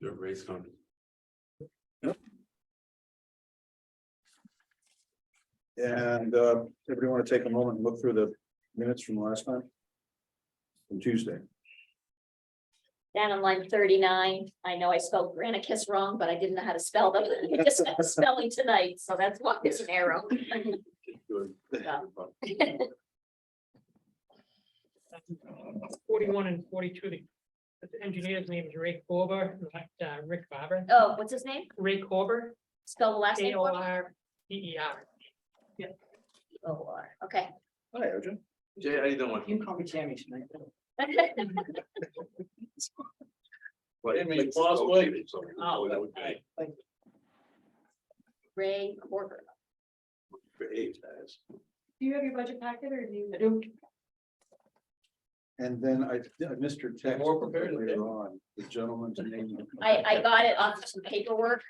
The race conference. And everybody want to take a moment and look through the minutes from last time? From Tuesday. Down on line 39, I know I spelled Granicus wrong, but I didn't know how to spell them. I just got the spelling tonight, so that's why there's an arrow. Yeah. 41 and 42, the engineer's name is Ray Corber, Rick Barber. Oh, what's his name? Ray Corber, Spell the last name. for me? Korber. Oh, okay. Hi, Arjun. Jay, how you doing? You can call me Tammy tonight. Well, it may cross way. Oh, That would be. Ray Corber. Behave as. Do you have your budget packet or do you? I do. And then I missed your text More prepared than later on, the gentleman's name. I got it off some paperwork,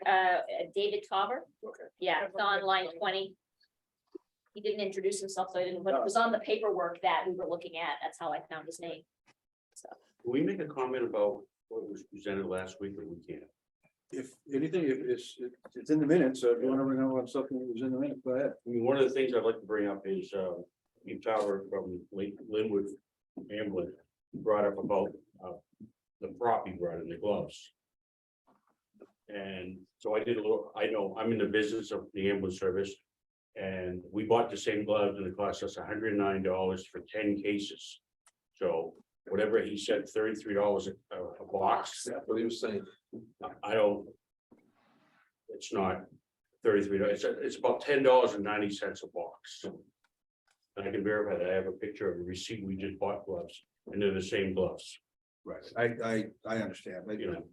David Tauber. Okay. Yeah, it's on line 20. He didn't introduce himself, so I didn't, but it was on the paperwork that we were looking at. That's how I found his name. So, Can we make a comment about what was presented last week, or we can't? If anything, if it's in the minutes, so if you want to know what something that was in the minutes, go ahead. I mean, one of the things I'd like to bring up is, Tower from Linwood Ambulance brought up about, the prop he brought in, the gloves. And so I did a little, I know, I'm in the business of the ambulance service. And we bought the same gloves and it cost us $109 for 10 cases. So whatever he said, $33 a box. That's what he was saying. I don't. It's not $33, it's about $10.90 a box. And I can verify that, I have a picture of a receipt, we just bought gloves, and they're the same gloves, Right, I understand. Maybe you know.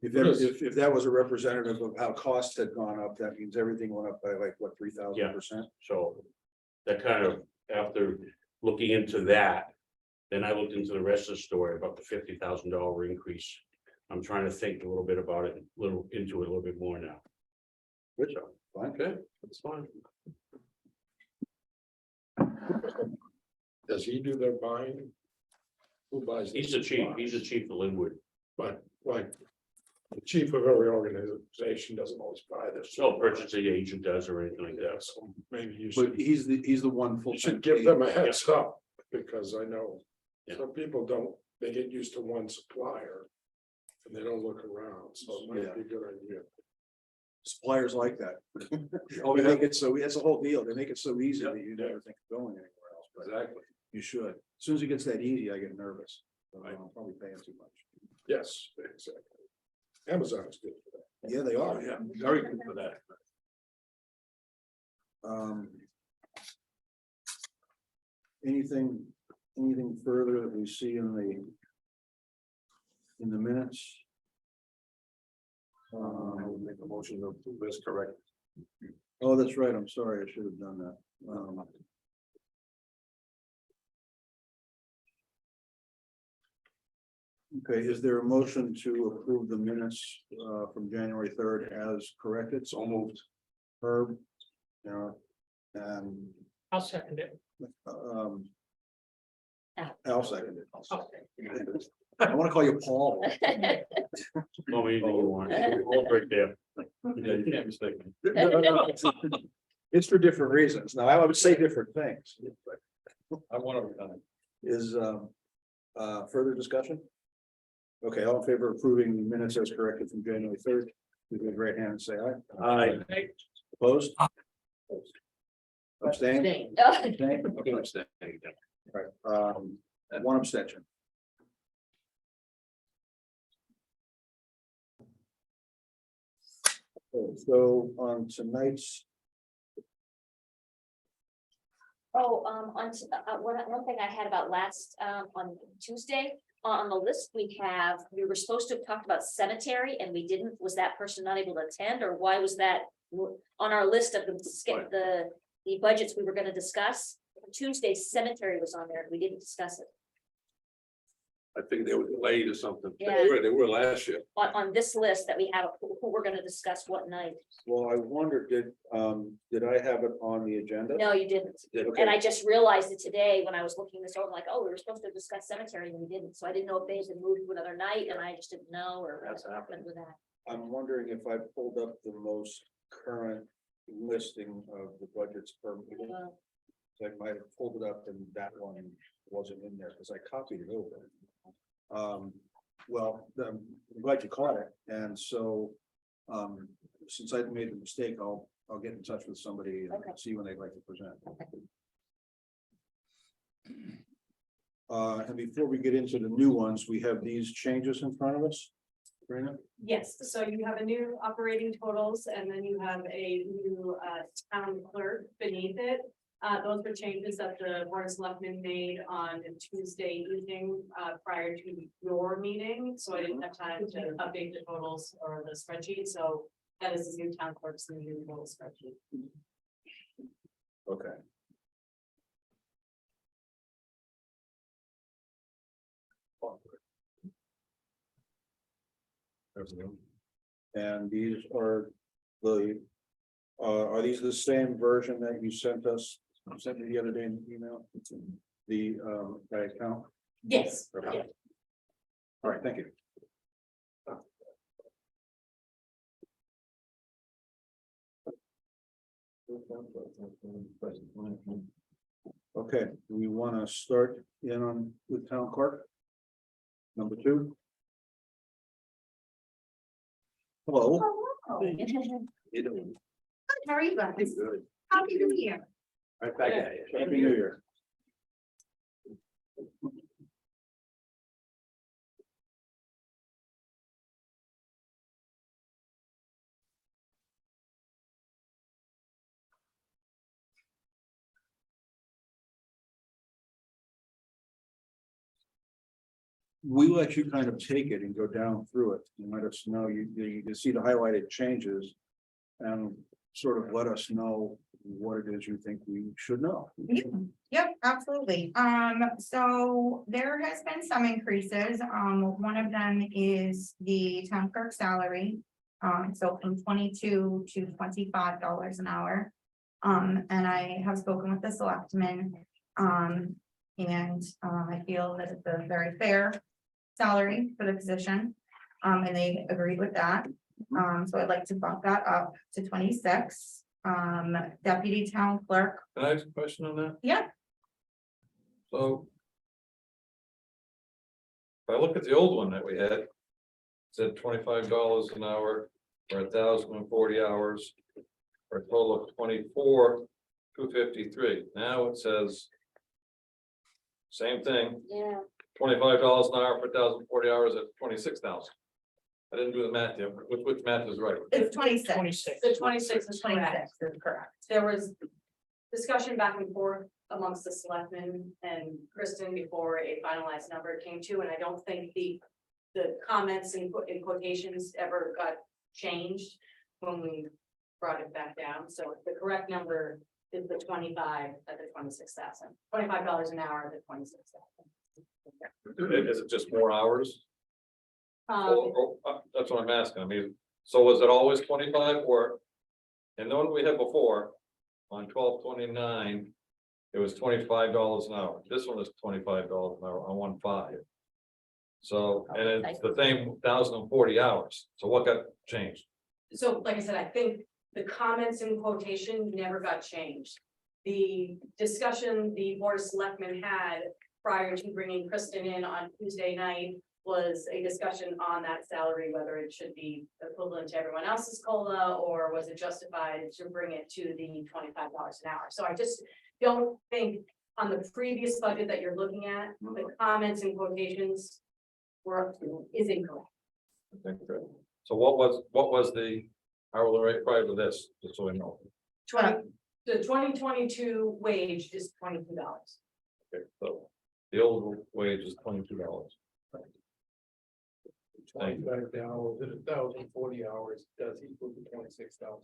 if that was a representative of how costs had gone up, that means everything went up by like, what, 3,000%? So that kind of, after looking into that, then I looked into the rest of the story about the $50,000 increase. I'm trying to think a little bit about it, a little bit more now. Which, So, fine. okay, that's fine. Does he do their buying? Who buys? He's the chief of Linwood. But like, the chief of every organization doesn't always buy this. No purchasing agent does or anything like that. So maybe you But should, he's the one full. you should give them a heads up, because I know Yeah. some people don't, they get used to one supplier. And they don't look around, so it might be a good idea. Suppliers like that. Oh, They yeah. make it so, that's the whole deal. They make it so easy that you never think of going anywhere else, but Exactly. you should. As soon as it gets that easy, I get nervous. I'm probably paying too much. Yes, exactly. Amazon is good for that. Yeah, they are. Yeah, very good for that. Anything further that we see in the minutes? I would make a motion to approve this correct. Oh, that's right. I'm sorry. I should have done that. Okay, is there a motion to approve the minutes from January 3rd as corrected? So moved. Herb, and I'll second it. um. Al seconded. Oh, I want to call you Paul. No, anything you want. All right there. You can't mistake me. It's for different reasons. Now, I would say different things. I'm one of a kind. Is further discussion? Okay, all in favor of approving the minutes as corrected from January 3rd, please raise your right hand and say aye. Aye. okay. Opposed? Abstain? Dang. Abstain? Okay. Right, one abstention. Okay, so on tonight's, Oh, one thing I had about last, on Tuesday, on the list we were supposed to have talked about cemetery and we didn't. Was that person not able to attend, or why was that on our list of the budgets we were gonna discuss? Tuesday's cemetery was on there and we didn't discuss it. I think they were delayed or something. Yeah. They were last year. On this list that we have, who we're gonna discuss what night. Well, I wonder, did I have it on the agenda? No, you didn't. Okay. And I just realized it today when I was looking this over, like, oh, we were supposed to discuss cemetery and we didn't. So I didn't know if they had moved to another night and I just didn't know or That's what happened. happened with that. I'm wondering if I pulled up the most current listing of the budgets per meeting. I might have pulled it up and that one wasn't in there because I copied it over. Well, I'm glad you caught it. And so, since I made the mistake, I'll get in touch with somebody and Okay. see when they'd like to present. And before we get into the new ones, we have these changes in front of us. Sabrina? Yes, so you have a new operating totals and then you have a new town clerk beneath it. Those were changes that the board of selectmen made on Tuesday evening prior to your meeting. So I didn't have time to update the totals or the spreadsheet, so that is the new town clerk's new total spreadsheet. Okay. And these are are these the same version that you sent me the other day in the email? The, by account? Yes. Okay. All right, thank you. Okay, do we want to start in on with town clerk? Number 2. Hello. You know, How are you guys? good. Happy New Year. Right back at you. Happy New Year. We let you kind of take it and go down through it and let us know, you can see the highlighted changes. And sort of let us know what it is you think we should know. Yep, absolutely. So there has been some increases. One of them is the town clerk salary. So from $22 to $25 an hour. And I have spoken with the selectmen. And I feel that it's a very fair salary for the position. And they agreed with that. So I'd like to bump that up to 26. Deputy town clerk, Can I ask a question on that? yeah, So. If I look at the old one that we had. It said $25 an hour for 1,040 hours. For a total of 24,253. Now it says. Same thing, Yeah, $25 an hour for 1,040 hours at 26,000. I didn't do the math yet, which math is right? it's 26. 26. The 26 is correct. 26 is correct. There was discussion back and forth amongst the selectmen and Kristen before a finalized number came to, and I don't think the comments in quotations ever got changed when we brought it back down. So the correct number is the 25 at the 26,000, $25 an hour at the 26,000. Is it just more hours? Um, That's what I'm asking. I mean, so was it always 25 or? And the one we had before, on 12/29, it was $25 an hour. This one is $25 an hour on 1/5. So, and it's the same 1,040 hours. So what got changed? So like I said, I think the comments in quotation never got changed. The discussion the board of selectmen had prior to bringing Kristen in on Tuesday night was a discussion on that salary, whether it should be equivalent to everyone else's COLA, or was it justified to bring it to the $25 an hour? So I just don't think on the previous budget that you're looking at, the comments and quotations is incorrect. So what was the hourly rate prior to this, just so we know? The 2022 wage is $22. Okay, so the old wage is $22. Thank you. $25 an hour, 1,040 hours does equal to 26,000.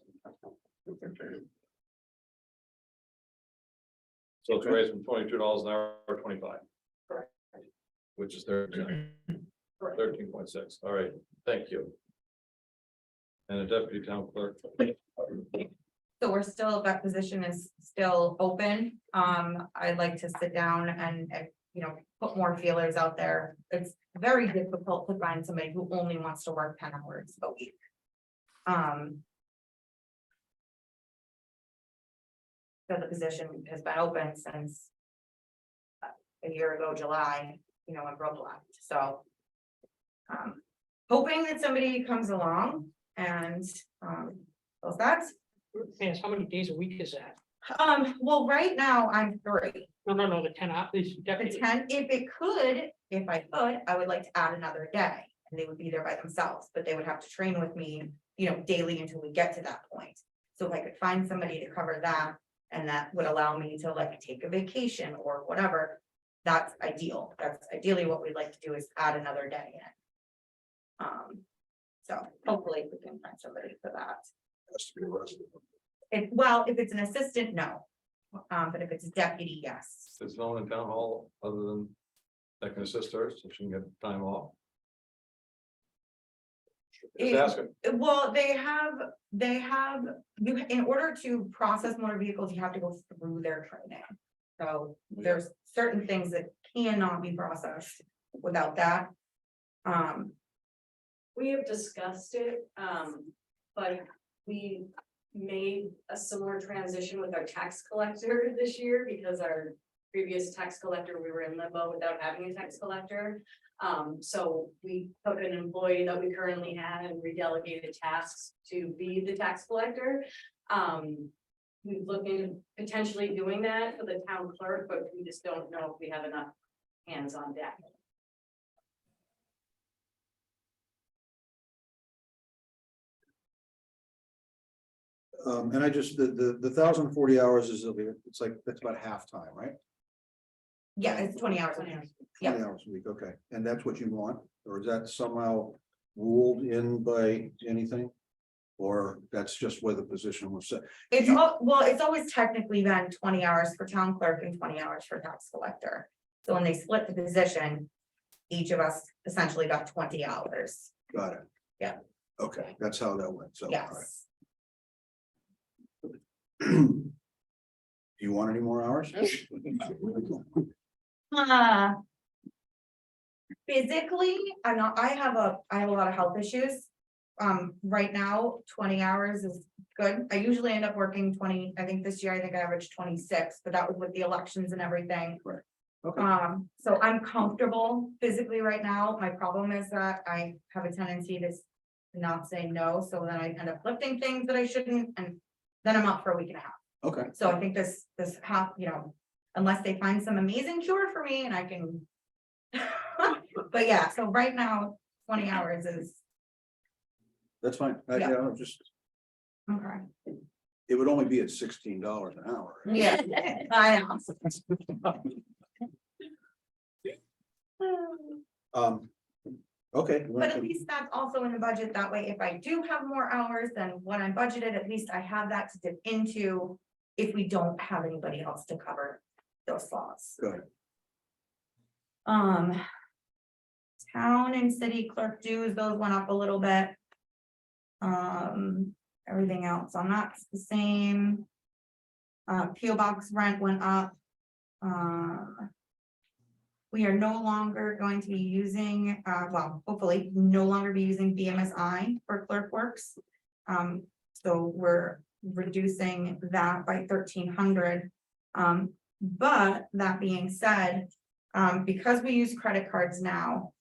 So it's raised from $22 an hour to 25. Correct. which is 13.6. All right, thank you. And a deputy town clerk. So we're still, that position is still open. I'd like to sit down and, you know, put more feelers out there. It's very difficult to find somebody who only wants to work 10 hours a week. So the position has been open since a year ago, July, you know, when Brooke left, so. Hoping that somebody comes along and, well, that's, Yes, how many days a week is that? well, right now I'm 3. No, the 10 hours, The definitely. 10, if I could, I would like to add another day, and they would be there by themselves, but they would have to train with me, you know, daily until we get to that point. So if I could find somebody to cover that, and that would allow me to like take a vacation or whatever, that's ideal. That's ideally what we'd like to do is add another day in. So hopefully we can find somebody for that. Has to be a resident. Well, if it's an assistant, no. But if it's a deputy, yes. Is no one in town hall other than that can assist her, so she can get time off? Just asking. Well, they have, you, in order to process motor vehicles, you have to go through their training. So there's certain things that cannot be processed without that. We have discussed it, but we made a similar transition with our tax collector this year because our previous tax collector, we were in limbo without having a tax collector. So we took an employee that we currently had and redelegated tasks to be the tax collector. We've looked into potentially doing that for the town clerk, but we just don't know if we have enough hands on deck. And I just, the 1,040 hours is, it's like, that's about half time, right? Yeah, it's 20 hours. a week. Yeah. 20 hours a week, okay, and that's what you want, or is that somehow ruled in by anything? Or that's just where the position was set? It's all, well, it's always technically been 20 hours for town clerk and 20 hours for tax collector. So when they split the position, each of us essentially got 20 hours. Got it. Yeah. Okay, that's how that went, so. all right. Yes. Do you want any more hours? Physically, I'm not, I have a lot of health issues. Right now, 20 hours is good. I usually end up working 20, I think this year I averaged 26, but that was with the elections and everything. Okay. So I'm comfortable physically right now. My problem is that I have a tendency to not say no, so then I end up lifting things that I shouldn't, and then I'm up for a week and a half. Okay, So I think this half, you know, unless they find some amazing cure for me and I can. But yeah, so right now, 20 hours is, that's fine. Yeah. Yeah, just, okay. it would only be at $16 an hour. Yeah, I know. Okay. But at least that's also in the budget. That way, if I do have more hours than what I budgeted, at least I have that to dip into. If we don't have anybody else to cover those slots. Good. Town and city clerk dues, those went up a little bit. Everything else on that's the same. PO box rent went up. We are no longer going to be using, well, hopefully no longer be using BMSI for clerk works. So we're reducing that by 1,300. But that being said, because we use credit cards now,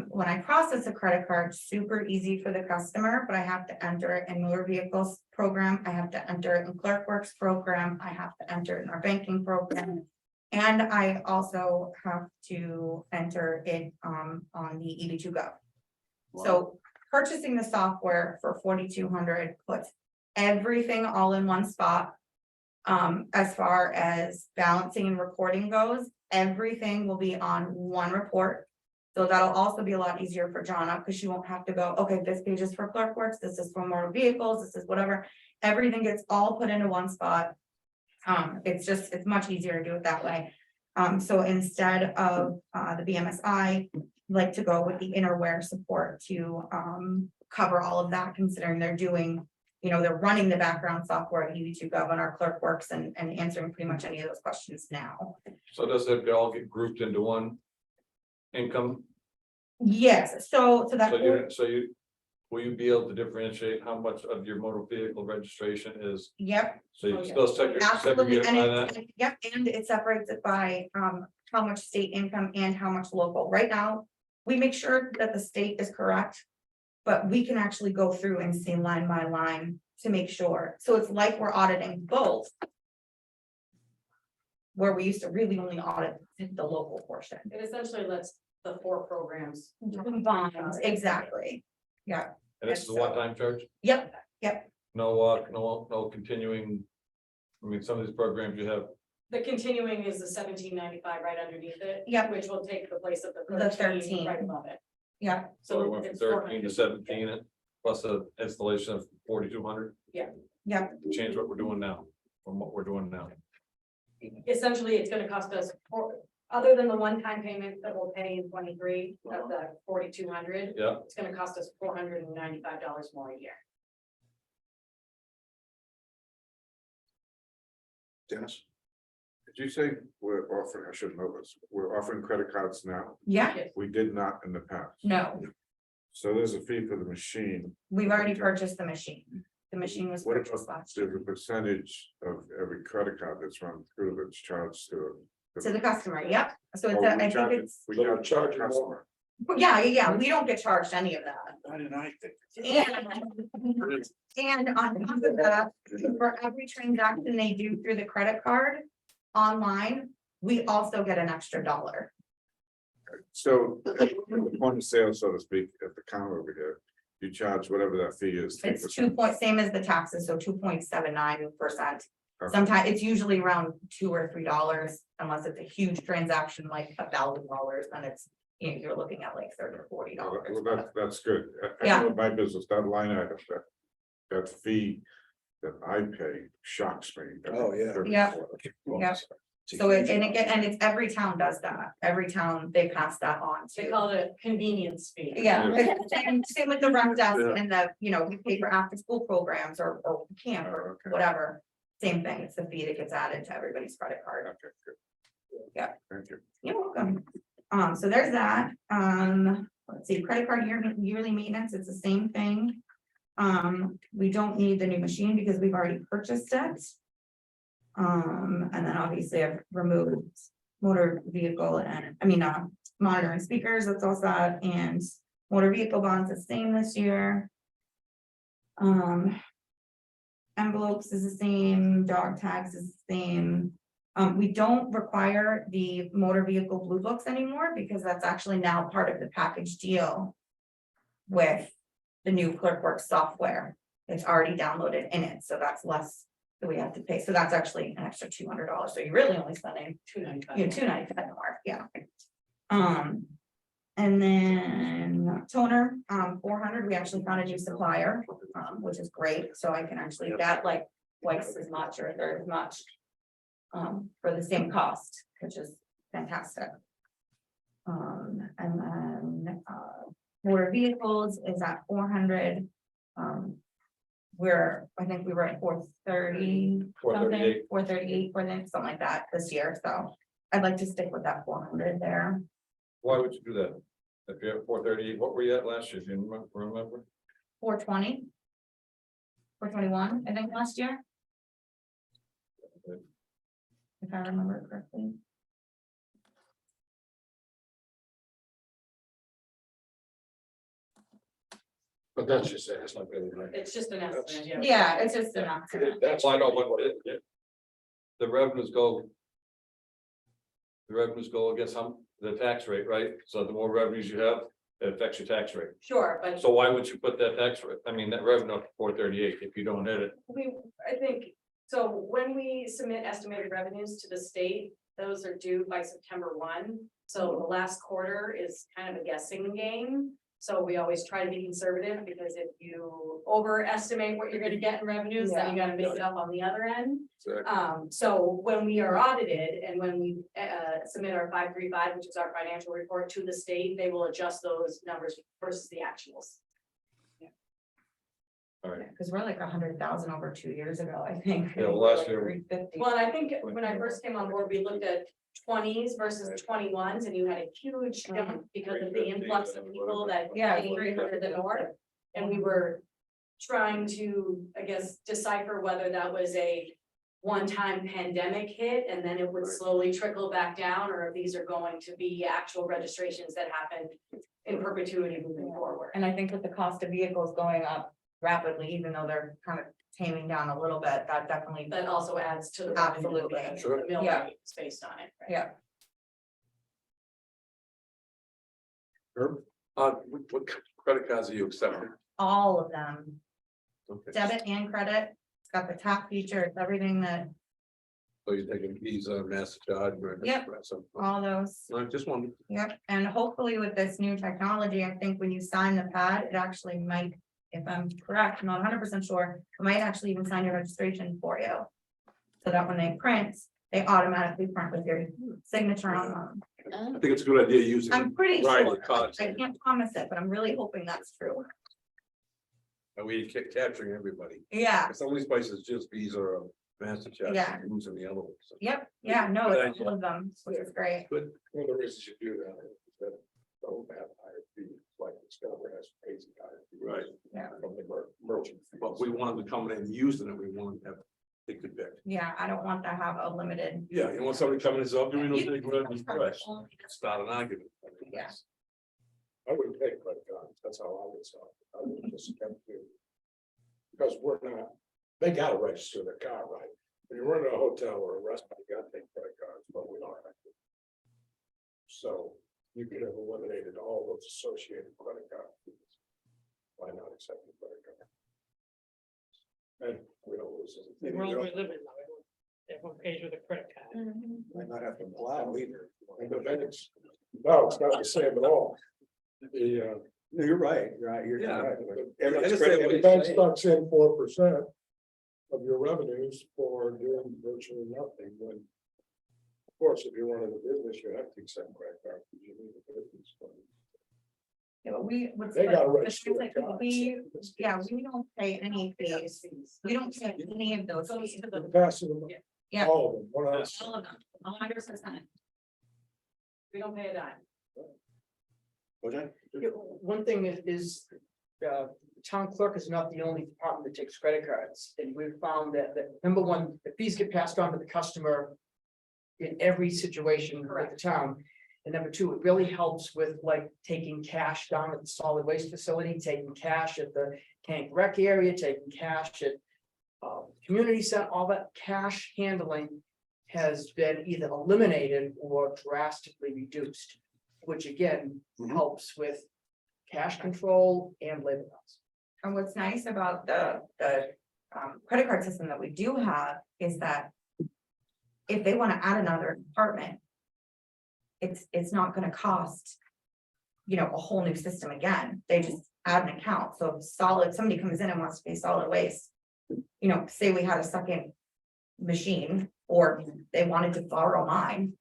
when I process a credit card, super easy for the customer, but I have to enter it in motor vehicles program. I have to enter it in Clerkworks program. I have to enter it in our banking program. And I also have to enter it on the EB2 Gov. So purchasing the software for 4,200 puts everything all in one spot. As far as balancing and reporting goes, everything will be on one report. So that'll also be a lot easier for Jonna because she won't have to go, okay, this page is for Clerkworks, this is for motor vehicles, this is whatever. Everything gets all put into one spot. It's much easier to do it that way. So instead of the BMSI, like to go with the Interware support to cover all of that, considering they're doing, they're running the background software at EV2Gov on our clerk works and answering pretty much any of those questions now. So does it all get grouped into one income? Yes, so that. Will you be able to differentiate how much of your motor vehicle registration is, Yep, so you Oh, yeah. still segregate absolutely, and by that? yep, and it separates it by how much state income and how much local. Right now, we make sure that the state is correct. But we can actually go through and see line by line to make sure. So it's like we're auditing both. Where we used to really only audit the local portion. It essentially lets the 4 programs. Combined, exactly. Yeah, And this is a one-time charge? yep, No continuing. I mean, some of these programs you have, The continuing is the 1795 right underneath it. Yep. Which will take the place of the The 13 13. right above it. yeah, so we So went from it's 13 to 400. 17, plus the installation of 4,200. yeah, Change what we're doing now, from what we're doing now. Essentially, it's gonna cost us, other than the one-time payment that we'll pay in 23, of the 4,200, Yeah, it's gonna cost us $495 more a year. Dennis? Did you say we're offering, I should know this, we're offering credit cards now? yeah, We did not in the past. no, So there's a fee for the machine. we've already purchased the machine. The machine was What purchased about last year. the percentage of every credit card that's run through that's charged to? To the customer, yep, so it's, Oh, I we think charge it- it's, We charge the customer. yeah, we don't get charged any of that. Why didn't I think? And on top of that, for every transaction they do through the credit card online, we also get an extra $1. So, the point of sale, so to speak, at the counter over here, you charge whatever that fee is. It's 3%. 2 same as the taxes, so 2.79%. Okay. Sometimes it's usually around $2 or $3, unless it's a huge transaction like $1,000, then it's, you're looking at like $30 or $40. Well, that's good. I Yeah. know in my business, that line item, that fee that I pay shocks me. Oh, yeah. Yeah. Yeah. So it's every town does that. Every town, they pass that on They to. call it a convenience fee. Yeah, and same with the rec desk and the, we pay for after school programs or camp or Okay. whatever. Same thing, it's the fee that gets added to everybody's credit card. Okay, good. Yeah. Thank you. You're welcome. So there's that. Let's see, credit card yearly maintenance, it's the same thing. We don't need the new machine because we've already purchased it. And then obviously I've removed motor vehicle and, monitor and speakers, that's all set, and motor vehicle bonds the same this year. Envelopes is the same, dog tags is the same. We don't require the motor vehicle blue books anymore because that's actually now part of the package deal. With the new ClerkWorks software, it's already downloaded in it, so that's less that we have to pay, so that's actually an extra $200, so you're really only spending, $295 more, yeah. And then toner, 400, we actually found a new supplier, which is great, so I can actually get like twice as much or a third as much. For the same cost, which is fantastic. And then, motor vehicles is at 400. I think we were at 430 something, 438, something like that this year, so I'd like to stick with that 400 there. Why would you do that? If you have 438, what were you at last year? Do you remember? 420. 421, I think last year. If I remember correctly. But that's just it, it's not really right. It's just an estimate, yeah. Yeah, it's just enough. That's why I know, but the revenues go. The revenues go against the tax rate, right? So the more revenues you have, it affects your tax rate. Sure, but So why would you put that tax rate, that revenue up to 438 if you don't hit it? I think, so when we submit estimated revenues to the state, those are due by September 1. So the last quarter is kind of a guessing game. So we always try to be conservative, because if you overestimate what you're gonna get in revenues, then you gotta make it up on the other end. So when we are audited and when we submit our 535, which is our financial report to the state, they will adjust those numbers versus the actuals. All right, Cause we're like 100,000 over 2 years ago, I think. Yeah, last year- 350. Well, and I think when I first came on board, we looked at 20s versus 21s, and you had a huge jump because of the influx of people that Yeah. came into the north. And we were trying to, I guess, decipher whether that was a one-time pandemic hit, and then it would slowly trickle back down, or if these are going to be actual registrations that happen in perpetuity moving forward. And I think with the cost of vehicles going up rapidly, even though they're kind of taming down a little bit, that definitely, That also adds to the. Absolutely. The mill Yeah. rate is based on it. right? yeah. What credit cards are you accepting? All of them, Okay, debit and credit, it's got the tap feature, it's everything that, so you're taking Visa, MasterCard? Yep. all those. I just wanted, Yep, and hopefully with this new technology, I think when you sign the pad, it actually might, if I'm correct, I'm not 100% sure, it might actually even sign your registration for you. So that when they print, they automatically print with your signature on them. I think it's a good idea using. I'm pretty Right, sure, the cards. I can't promise it, but I'm really hoping that's true. And we capturing everybody. Yeah, Some of these places just Visa or MasterCard. Yeah. Losing the other ones. So yep, yeah, no, Good it's all of them, which is great. Good. One of the reasons you do that is that don't have higher fees, like Discover has crazy higher fees. Right. Yeah. From the merchant. fees. But we wanted to come in and using it, we wanted to have, they could pick. Yeah, I don't want to have a limited. Yeah, you want somebody coming and say, I'm doing those You things, can we're come gonna from press, only- start an argument. Yeah. I wouldn't pay credit cards, that's how I would sell it. I would just have to. Because we're not, they gotta register their car, right? When you run in a hotel or a restaurant, you gotta take credit cards, but we don't have to. So you could have eliminated all those associated credit card fees. Why not accept the credit card? And we don't lose it. The world we live in, now, everyone pays with a credit card. Might not have to plow either. And the banks, no, it's not the same at all. The, No, you're right, you're Yeah. right. I understand what the you're bank saying. stocks in 4% of your revenues for doing virtually nothing, when. Of course, if you're running a business, you have to accept credit cards, because you need a business. Yeah, but we. what's They the- gotta the register. thing is, their We, cards. yeah, we don't pay any fees. We don't pay any of those Goes fees. to the- They're passing them, Yeah. all of them, 100%. All of them, 100%. We don't pay a dime. Was that? Yeah, one thing is, the town clerk is not the only department that takes credit cards, and we've found that number one, the fees get passed on to the customer. In every situation with the town, and number two, it really helps with like taking cash down at the solid waste facility, taking cash at the tank rec area, taking cash at. Community center, all that cash handling has been either eliminated or drastically reduced. Which again, Mhm. helps with cash control and labor costs. And what's nice about the credit card system that we do have is that. If they want to add another department. It's not gonna cost. You know, a whole new system again, they just add an account, so if somebody comes in and wants to pay solid waste. You know, say we had a second machine, or they wanted to borrow mine.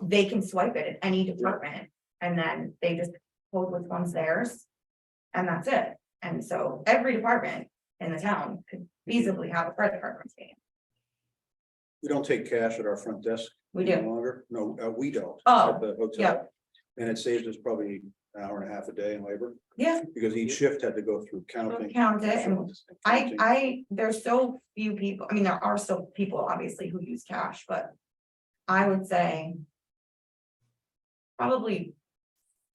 They can swipe it at any department, and then they just code which one's theirs. And that's it, and so every department in the town could feasibly have a credit card machine. We don't take cash at our front desk. We any do. longer. No, we don't. Oh, At the hotel. And it saves us probably an hour and a half a day in labor, Yeah, because each shift had to go through counting. count it, and counting. there's so few people, I mean, there are still people obviously who use cash, but. I would say. Probably.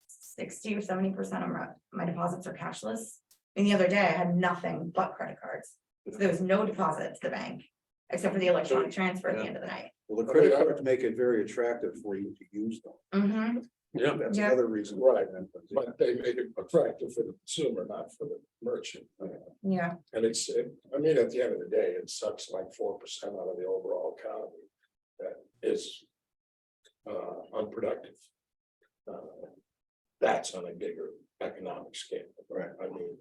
60 or 70% of my deposits are cashless. And the other day I had nothing but credit cards, so there was no deposit to the bank. Except for the electronic transfer at the end of the night. Well, the credit cards make it very attractive for you to use them. Mhm. Yeah. That's Yeah. another reason. Right, but they made it attractive for the consumer, not for the merchant. Yeah, And I mean, at the end of the day, it sucks like 4% out of the overall economy. That is. Unproductive. That's on a bigger economic scale. Right. I mean,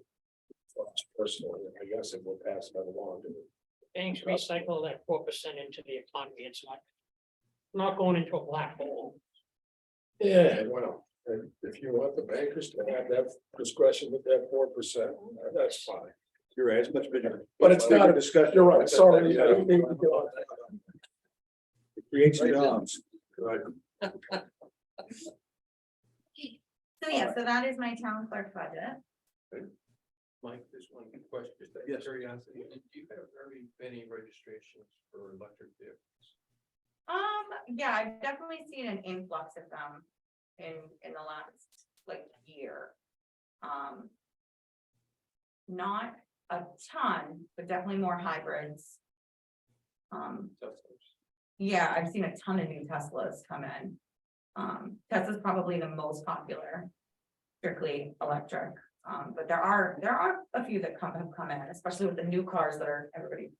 for us personally, I guess it will pass that along to. Banks recycle that 4% into the economy. It's not going into a black hole. Yeah, well, if you want the bankers to have that discretion with that 4%, that's fine. You're right, it's much bigger. But it's not a discussion. You're right, sorry. I didn't mean to go on that. It creates jobs. Right. So yeah, so that is my town clerk budget. Mike, there's one question, just out of Yes. curiosity, do you have very many registrations for electric vehicles? Yeah, I've definitely seen an influx of them in the last like year. Not a ton, but definitely more hybrids. Teslas? Yeah, I've seen a ton of new Teslas come in. Tesla's probably the most popular, strictly electric. But there are a few that have come in, especially with the new cars that are everybody's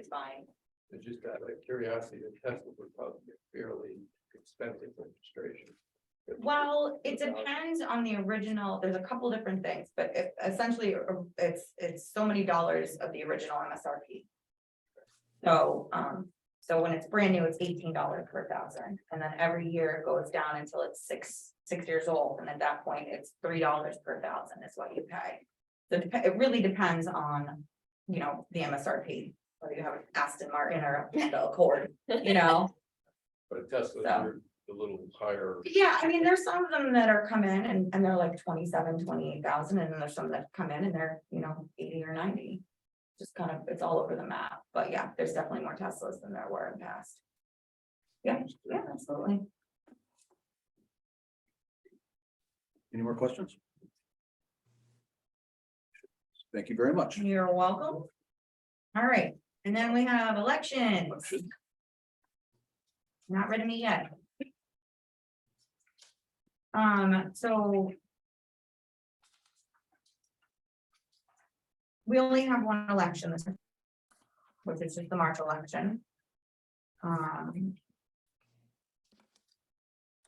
buying. It's just out of curiosity, the Tesla would probably be a fairly expensive registration. Well, it depends on the original, there's a couple different things, but essentially, it's so many dollars of the original MSRP. So, so when it's brand new, it's $18 per thousand, and then every year it goes down until it's six years old, and at that point, it's $3 per thousand is what you pay. So it really depends on, you know, the MSRP, whether you have an Aston Martin or a Honda Accord, you know? But a Tesla, So. are a little higher. Yeah, I mean, there's some of them that are come in and they're like 28,000, and then there's some that come in and they're, you know, 80 or 90. Just kind of, it's all over the map, but yeah, there's definitely more Teslas than there were in the past. Yeah, absolutely. Any more questions? Thank you very much. You're welcome. All right, and then we have elections. Not rid of me yet. So. We only have one election this year, which is just the March election.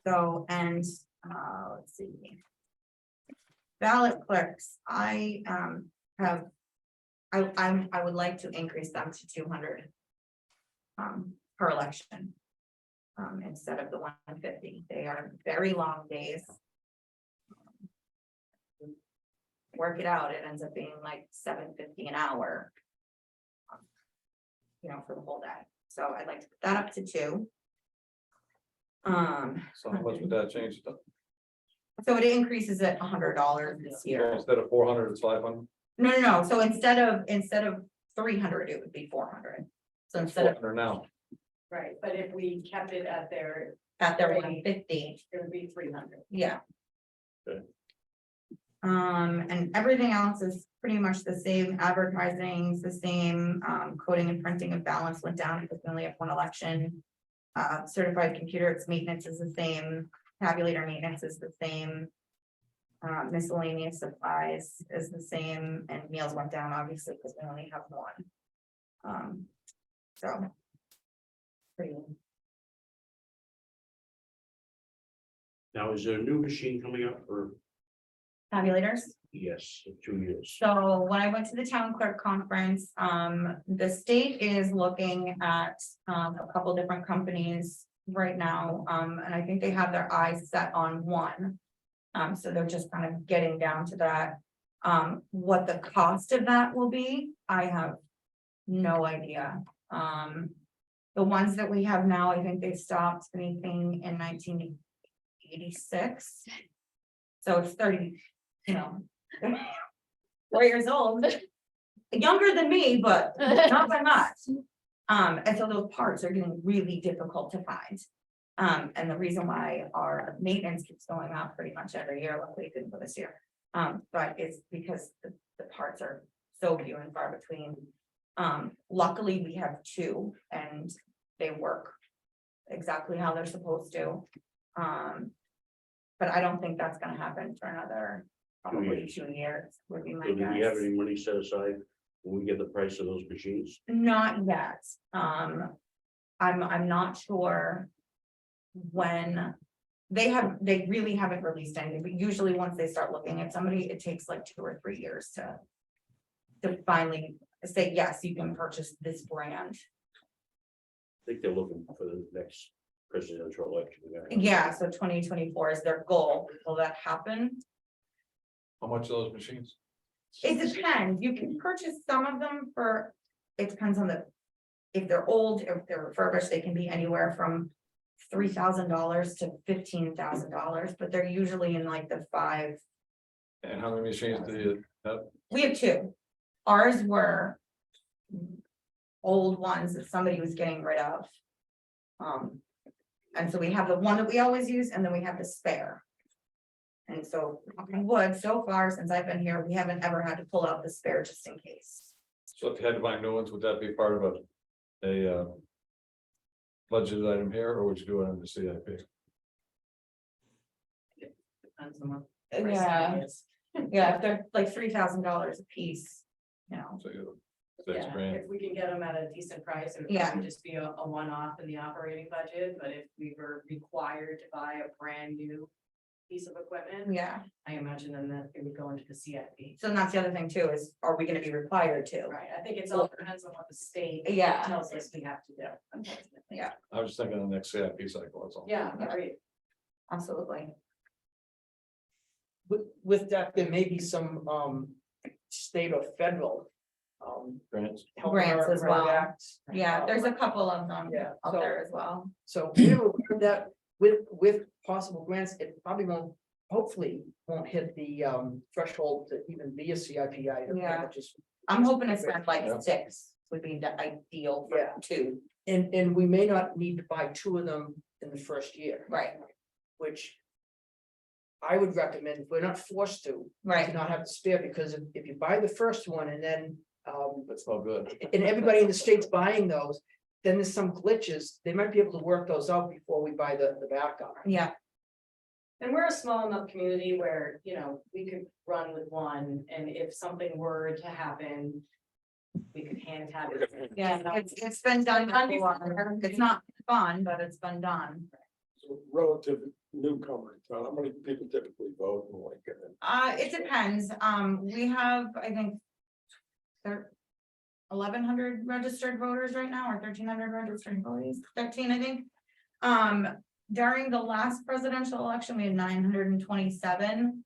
So, and, let's see. Ballot clerks, I would like to increase them to 200. Per election. Instead of the 150, they are very long days. Work it out, it ends up being like $7.50 an hour. You know, for the whole day, so I'd like to put that up to 2. So how much would that change? So it increases at $100 this year. Instead of 400, it's 500. No, so instead of 300, it would be 400. So instead of 400 now. Right, but if we kept it at their 150, it would be 300. yeah. Okay. And everything else is pretty much the same, advertising's the same, coding and printing of balance went down because we only have one election. Certified computer, its maintenance is the same, tabulator maintenance is the same. Miscellaneous supplies is the same, and meals went down obviously because we only have one. So. Pretty. Now, is there a new machine coming up for, Tabulators. yes, in 2 years? So when I went to the town clerk conference, the state is looking at a couple different companies right now. And I think they have their eyes set on one. So they're just kind of getting down to that. What the cost of that will be, I have no idea. The ones that we have now, I think they stopped anything in 1986. So it's 30, you know, 4 years old, younger than me, but not by much. And so those parts are getting really difficult to find. And the reason why our maintenance keeps going up pretty much every year, luckily it didn't for this year. But it's because the parts are so few and far between. Luckily, we have 2 and they work exactly how they're supposed to. But I don't think that's gonna happen for another probably 2 years, would be my So do we have guess. any money set aside when we get the price of those machines? Not yet. I'm not sure when they really haven't released anything, but usually once they start looking at somebody, it takes like 2 or 3 years to finally say, yes, you can purchase this brand. I think they're looking for the next presidential election. Yeah, so 2024 is their goal. Will that happen? How much are those machines? It depends. You can purchase some of them for, it depends on if they're old, if they're refurbished, they can be anywhere from $3,000 to $15,000, but they're usually in like the 5. And how many machines do you have? We have 2. Ours were old ones that somebody was getting rid of. And so we have the one that we always use, and then we have the spare. And so, knock on wood, so far since I've been here, we haven't ever had to pull out the spare just in case. So if you had to buy new ones, would that be part of a budget item here, or would you do it on the CIP? Depends on what Yeah, pricing is. yeah, if they're like $3,000 a piece, you know. So you, 6 Yeah, grand. if we can get them at a decent price, it would Yeah. probably just be a one-off in the operating budget, but if we were required to buy a brand new piece of equipment, Yeah, I imagine then that it would go into the CIP. so that's the other thing too, is are we gonna be required to? Right, I think it's all depends on what the state Yeah. tells us we have to do. unfortunately. Yeah. I was just thinking of the next CIP cycle, that's all. Yeah, agreed. Absolutely. With that, there may be some, state or federal, Grants. Health Grants as America well. Act. Yeah, there's a couple of them Yeah, out so- there as well. So we will do that with possible grants, it probably won't, hopefully won't hit the threshold to even be a CIP item. Yeah. but just- I'm hoping to spend like Yeah. 6 would be the ideal for Yeah. 2, And we may not need to buy 2 of them in the first year, right, which I would recommend, if we're not forced to right, not have to spare, because if you buy the first one and then, That's no good. and everybody in the state's buying those, then there's some glitches, they might be able to work those out before we buy the backup. yeah, And we're a small enough community where, you know, we could run with one, and if something were to happen, we could hand tab it. yeah, it's been done before. It's not fun, but it's been done. So relative newcomer, how many people typically vote and like it? It depends, we have, I think. 1,100 registered voters right now, or 1,300 registered voters, 13, I think. During the last presidential election, we had 927.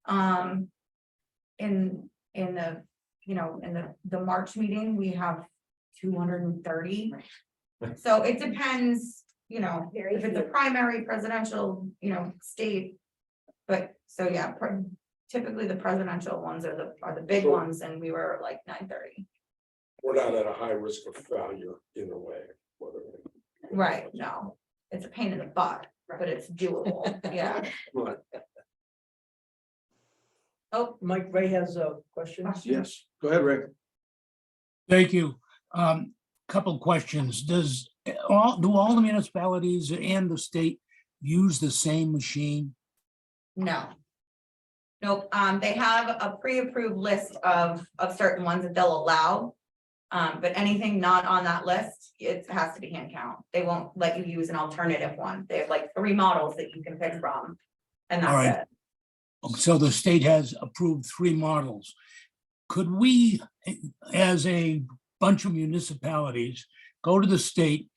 In the, in the March meeting, we have 230. So it depends, if it's a primary presidential, state. But so, yeah, typically the presidential ones are the big Sure. ones, and we were like 930. We're not at a high risk of failure either way, whether. Right, no, it's a pain in the butt, but it's doable, yeah. Right. Oh, Mike Ray has a question. Yes, go ahead, Rick. Thank you. Couple questions. Do all the municipalities and the state use the same machine? No. Nope, they have a pre-approved list of certain ones that they'll allow. But anything not on that list, it has to be hand count. They won't let you use an alternative one. They have like 3 models that you can pick from. And All that's right. it. So the state has approved 3 models. Could we, as a bunch of municipalities, go to the state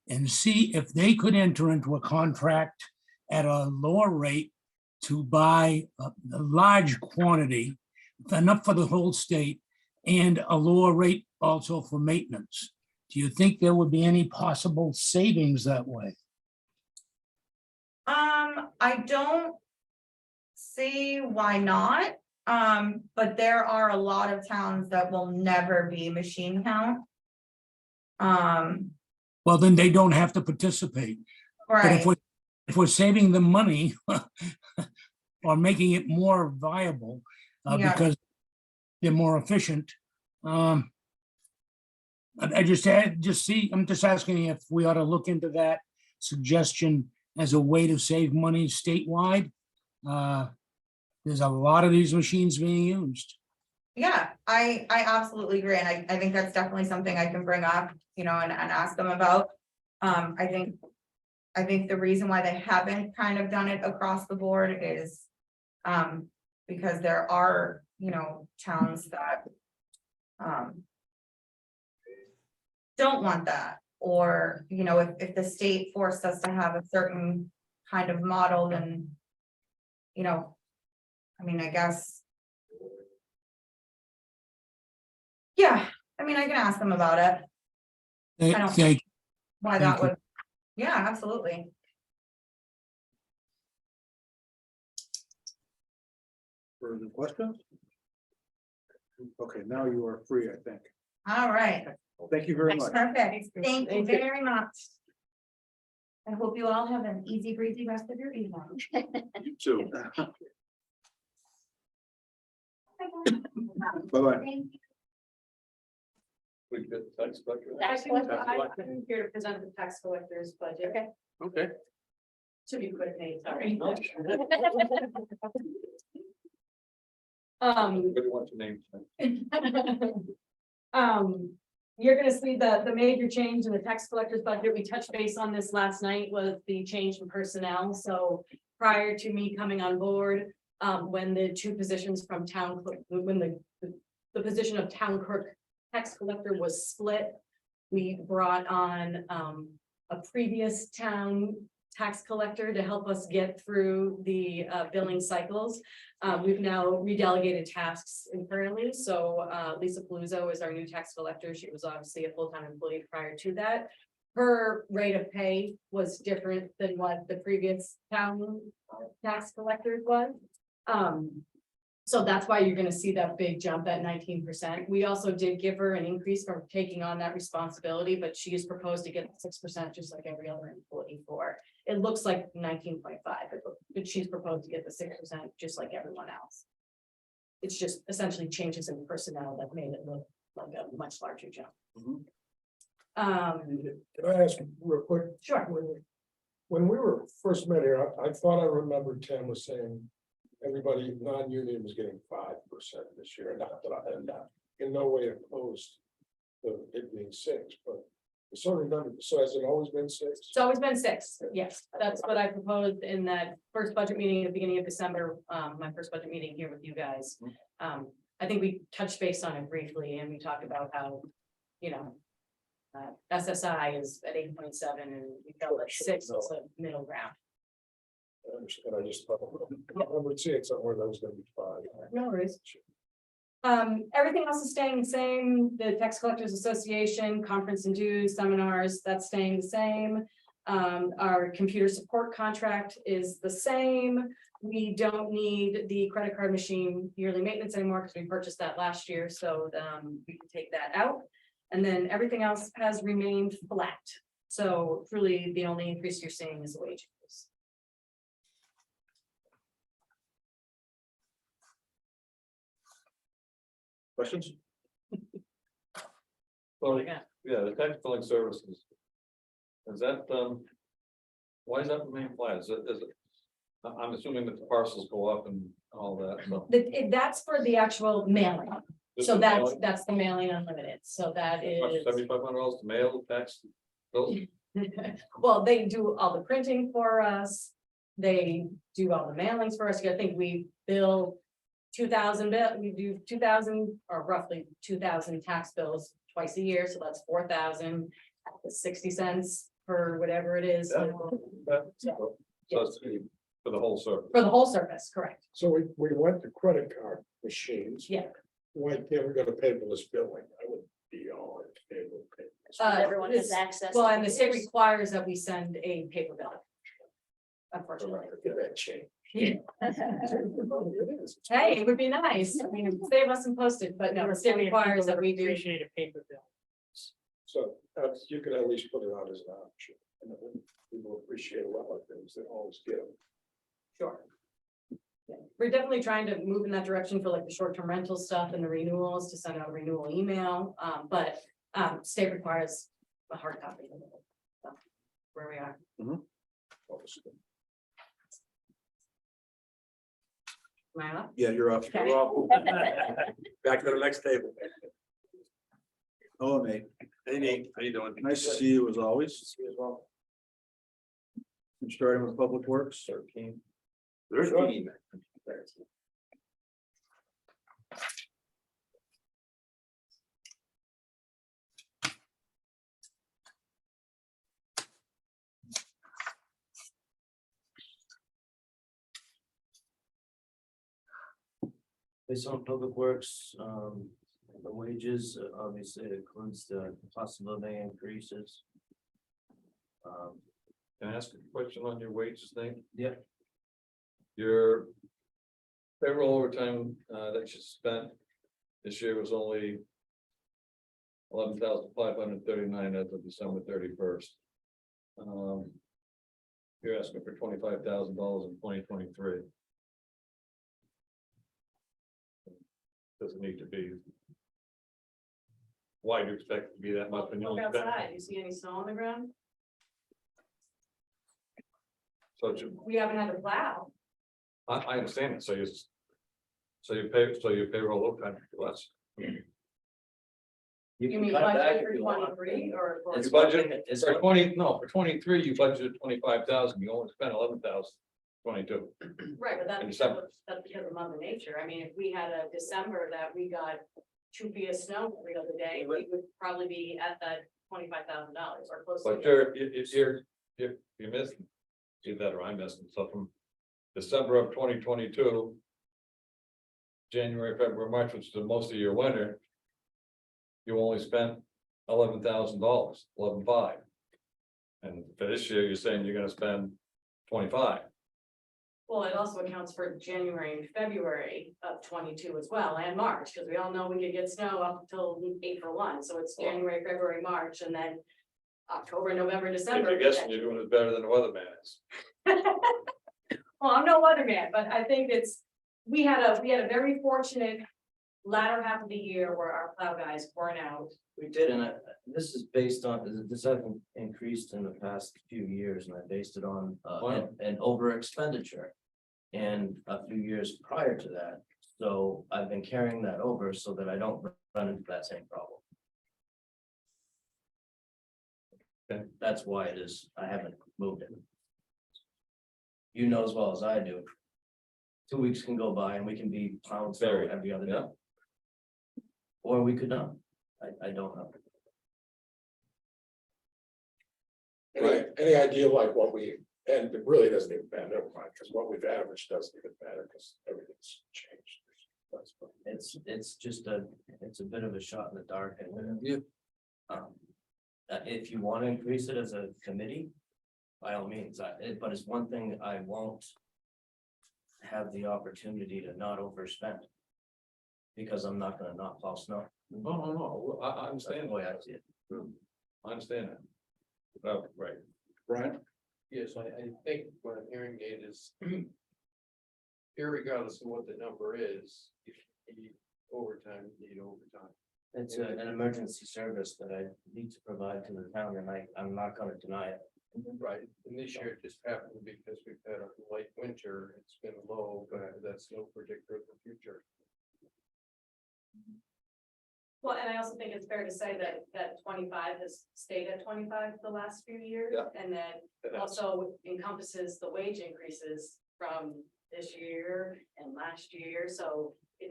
and see if they could enter into a contract at a lower rate to buy a large quantity, enough for the whole state, and a lower rate also for maintenance? Do you think there would be any possible savings that way? I don't see why not. But there are a lot of towns that will never be machine count. Well, then they don't have to participate. But Right, if we're saving them money or making it more viable Yeah. because they're more efficient. I'm just asking if we ought to look into that suggestion as a way to save money statewide. There's a lot of these machines being used. yeah, I absolutely agree, and I think that's definitely something I can bring up, and ask them about. I think I think the reason why they haven't kind of done it across the board is. Because there are, you know, towns that. Don't want that, or, you know, if the state forced us to have a certain kind of model, then. You know, I mean, I guess. Yeah, I mean, I can ask them about it, I don't- Thank, why Thank that you. would, yeah, absolutely. Further questions? Okay, now you are free, I think. All right, Thank you very much. perfect, thank you Thank you. very much. I hope you all have an easy breezy rest of your evening. You too. Bye-bye. Thank you. We get tax collector. Tax collector. I'm here to present the tax collector's budget. Okay. Okay. To be quick, Nate, sorry. No. What do you want your name? You're gonna see the major change in the tax collector's budget. We touched base on this last night was the change in personnel. So prior to me coming on board, when the two positions from town, when the position of town clerk tax collector was split, we brought on a previous town tax collector to help us get through the billing cycles. We've now redelegated tasks internally, so Lisa Paluzzo is our new tax collector. She was obviously a full-time employee prior to that. Her rate of pay was different than what the previous town tax collector was. So that's why you're gonna see that big jump at 19%. We also did give her an increase from taking on that responsibility, but she has proposed to get 6% just like every other employee for. It looks like 19.5, but she's proposed to get the 6% just like everyone else. It's just essentially changes in personnel that made it look like a much larger jump. Mhm. Can I ask real quick? Sure. When we were first met here, I thought I remembered Tim was saying everybody non-union was getting 5% this year, not that I am not in no way opposed to it being 6, but I sort of remember, so has it always been 6? It's always been 6, yes, that's what I proposed in that first budget meeting at the beginning of December, my first budget meeting here with you guys. I think we touched base on it briefly and we talked about how, you know. SSI is at 8.7 and we felt like 6 was a middle ground. I understand, I just thought, I would see it somewhere that was gonna be 5. No worries. Everything else is staying the same, the Tax Collectors Association, conference and dues, seminars, that's staying the same. Our computer support contract is the same. We don't need the credit card machine yearly maintenance anymore because we purchased that last year, so we can take that out. And then everything else has remained flat. So truly, the only increase you're seeing is the wage increase. Questions? Well, Yeah. yeah, the tax billing services. Is that, why is that remain flat? Is it, I'm assuming that the parcels go up and all that, so. That's for the actual mailing. This So is that's, mailing? that's the mailing unlimited, so that is, $7,500 to mail tax bills? well, they do all the printing for us. They do all the mailings for us. I think we bill 2,000 bill, we do 2,000 or roughly 2,000 tax bills twice a year, so that's 4,000. 60 cents for whatever it is. So it's for the whole service. For the whole service, correct? So we went to credit card machines. Yeah. Why can't we go to paperless billing? I would be all in favor of paperless. Everyone has this- access. Well, to and the state computers. requires that we send a paper bill. Unfortunately. Get that change. Yeah. It is. Hey, it would be nice. I mean, it would save us some postage, but no, the state requires that we do. Appreciate a paper bill. So you could at least put it out as an option. And then people appreciate a lot of things they always get them. Sure. Yeah, we're definitely trying to move in that direction for like the short-term rental stuff and the renewals to send out a renewal email, but state requires a hard copy. So, where we are. Obviously. Am I up? Yeah, you're up. Okay. Back to the next table. Oh, Nate, Hey Nate, how you doing? nice to see you as always. See you as well. Starting with Public Works. 13. Based on Public Works, the wages, obviously it includes the cost of living increases. Can I ask a question on your wages thing? Yeah. Your payroll overtime that you spent this year was only 11,539 as of December 31st. You're asking for $25,000 in 2023. Doesn't need to be. Why do you expect it to be that much? when you Look only spent- outside, you see any snow on the ground? So it should- We haven't had a plow. I understand it, so your payroll overtime is less. You can mean cut it back budget if for you want. 23 or? It's You budget it's for 20, no, for 23, you budgeted 25,000, you only spent 11,000, 22. Right, but In that's December. because of Mother Nature. I mean, if we had a December that we got 2 feet of snow every other day, we would probably be at that $25,000 or close to But it. you're missing, see that or I'm missing, so from December of 2022. January, February, March, which is the most of your winter. You only spent $11,000, 11,500. And for this year, you're saying you're gonna spend 25. Well, it also accounts for January and February of 22 as well, and March, because we all know we could get snow up until April 1, so it's January, February, March, and then October, November, If December. you're guessing you're doing it better than the weatherman is. Well, I'm no weatherman, but I think we had a very fortunate latter half of the year where our plow guys weren't out. We did, and this is based on, this hasn't increased in the past few years, and I based it on an over expenditure. And a few years prior to that, so I've been carrying that over so that I don't run into that same problem. Okay. That's why it is, I haven't moved it. You know as well as I do. 2 weeks can go by and we can be plowing snow Very, every other day. yeah. Or we could not, I don't know. Any idea like what we, and it really doesn't even matter, never mind, because what we've averaged doesn't even matter, because everything's changed. That's fine. It's just it's a bit of a shot in the dark and. If you want to increase it as a committee, by all means, but it's one thing I won't. Have the opportunity to not overspend. Because I'm not gonna not plow snow. No, I That's the understand, way I see it. I understand that. Oh, right, Brian? Yes, I think what I'm hearing it is. Irregardless of what the number is, if you need overtime, you need overtime. It's an emergency service that I need to provide to the town and I'm not gonna deny it. Right, and this year it just happened because we've had a light winter, it's been low, but that's no predictor of the future. Well, and I also think it's fair to say that 25 has stayed at 25 the last few years. Yeah. And then also encompasses the wage increases from this year and last year, so it.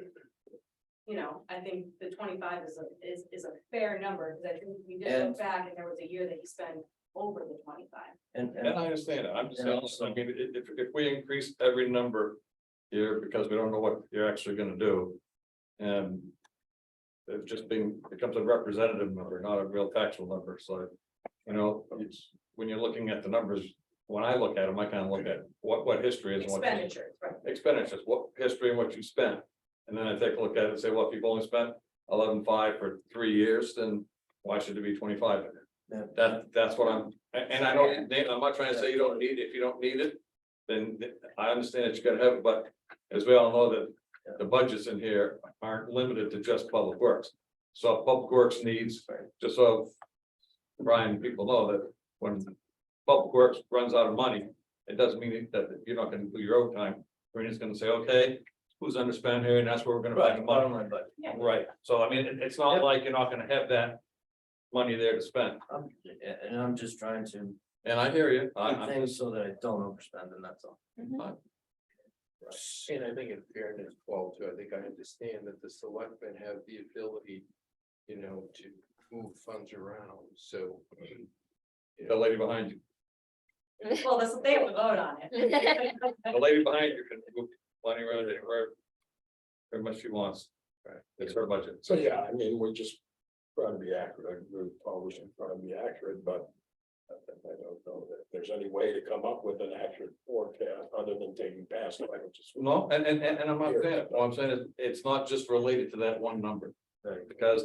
I think the 25 is a fair number, because I think we did look back and there was a year that he spent over the 25. and I understand it, I'm just And saying, also- I mean, if we increase every number. Here, because we don't know what you're actually gonna do. And. It becomes a representative number, not a real factual number, so, it's, when you're looking at the numbers. When I look at them, I kind of look at what history is. and what you- Expenditures, right? Expenditures, what history and what you spent. And then I take a look at it and say, well, if you've only spent 11,500 for 3 years, then why should it be 25 in Yeah. it? That's what and I don't, I'm not trying to say you don't need it, if you don't need it. Then I understand that you gotta have it, but as we all know that the budgets in here aren't limited to just public works. So if public works needs, just so Brian, people know that when public works runs out of money, it doesn't mean that you're not gonna do your overtime. Randy's gonna say, okay, who's underspent here, and that's where we're gonna find the money. Bottom line, but Right, so I mean, it's not like you're not gonna have that money there to spend. I'm just trying to And I hear you, keep things so that I don't overspend, and that's all. And I think in fairness, Paul, too, I think I understand that the selectmen have the ability, you know, to move funds around, so. the lady behind you, Well, they have to vote on it. the lady behind you can move money around anywhere. Very much she wants, Right. it's her budget. So, yeah, I mean, we're just trying to be accurate, I agree with Paul, we're just trying to be accurate, but. I don't know that there's any way to come up with an accurate forecast other than taking past averages. No, and I'm not saying, it. All I'm saying is, it's not just related to that one number. Because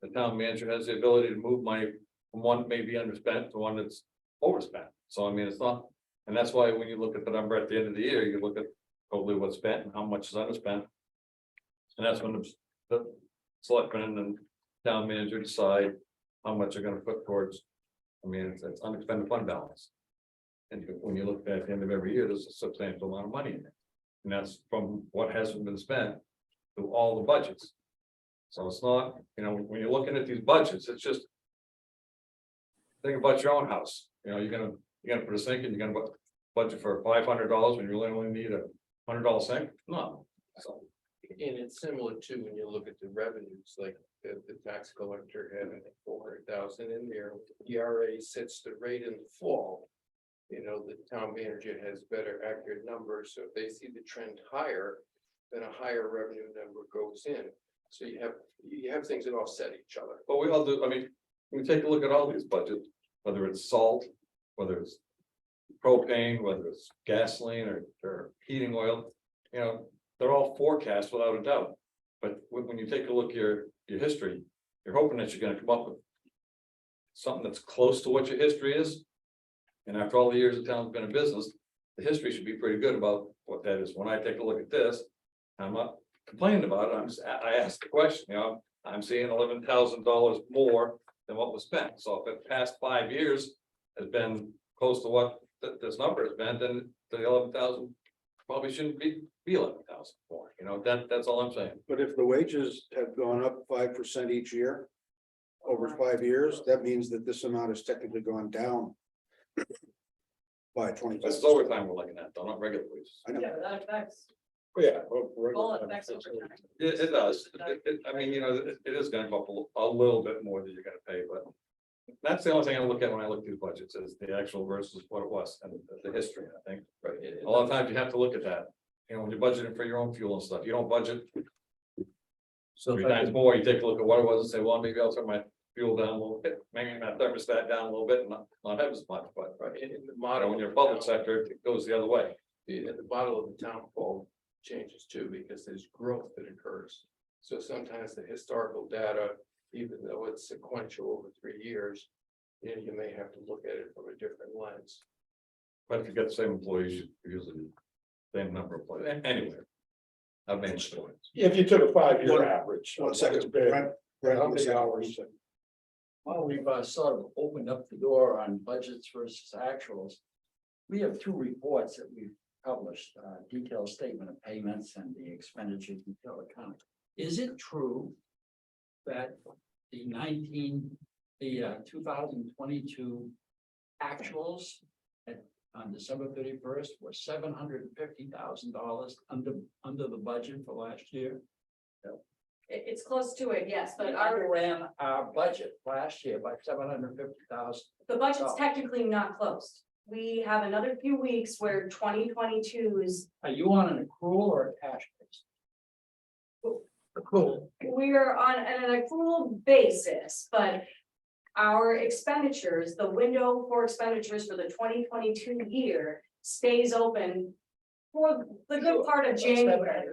the town manager has the ability to move money from one maybe underspent to one that's overspent. So I mean, it's not, and that's why when you look at the number at the end of the year, you look at totally what's spent and how much is underspent. And that's when the selectmen and town manager decide how much they're gonna put towards. I mean, it's unexpended fund balance. And when you look at the end of every year, there's a substantial amount of money in it. And that's from what hasn't been spent to all the budgets. So it's not, you know, when you're looking at these budgets, it's just. Think about your own house, you know, you're gonna put a sink in, you're gonna budget for $500 when you really only need $100 sink? No. So, And it's similar to when you look at the revenues, like the tax collector had, I think, 400,000 in there. ERA sets the rate in the fall. You know, the town manager has better accurate numbers, so if they see the trend higher, then a higher revenue number goes in. So you have things that offset each other. but we all do, I mean, when we take a look at all these budgets, whether it's salt, whether it's propane, whether it's gasoline or heating oil, you know, they're all forecast without a doubt. But when you take a look at your history, you're hoping that you're gonna come up with something that's close to what your history is. And after all the years the town's been in business, the history should be pretty good about what that is. When I take a look at this, I'm not complaining about it, I asked the question, you know, I'm seeing $11,000 more than what was spent. So if the past 5 years has been close to what this number has been, then the 11,000 probably shouldn't be 11,000 more, you know, that's all I'm saying. But if the wages have gone up 5% each year. Over 5 years, that means that this amount has technically gone down. By 20. It's overtime we're looking at, though, not regular wages. I know. Yeah, but that affects, Yeah. all affects overtime. It does. I mean, you know, it is gonna go up a little bit more than you're gonna pay, but. That's the only thing I look at when I look through budgets is the actual versus what it was and the history, I think. Right. A lot of times you have to look at that. You know, when you're budgeting for your own fuel and stuff, you don't budget So three if I times could- more. You take a look at what it was and say, well, maybe I'll turn my fuel down a little bit, maybe my thermostat down a little bit and not have as much, but. Right, and in the You know, model. when you're public sector, it goes the other way. The model of the town hall changes too, because there's growth that occurs. So sometimes the historical data, even though it's sequential over 3 years, you know, you may have to look at it from a different lens. But if you get the same employees, you usually same number of employees. Anyway. I've made stories. If you took a 5-year average. One second. Brent, Brent, how many hours? Well, we've sort of opened up the door on budgets versus actuals. We have 2 reports that we've published, detailed statement of payments and the expenditure detail account. Is it true that the 2022 actuals on December 31st were $750,000 under the budget for last year? It's close to it, yes, but We our, overran our budget last year by $750,000. the budget's technically not closed. We have another few weeks where 2022 is, Are you on an accrual or a cash basis? Accrual. we're on an accrual basis, but our expenditures, the window for expenditures for the 2022 year stays open for the good part of January.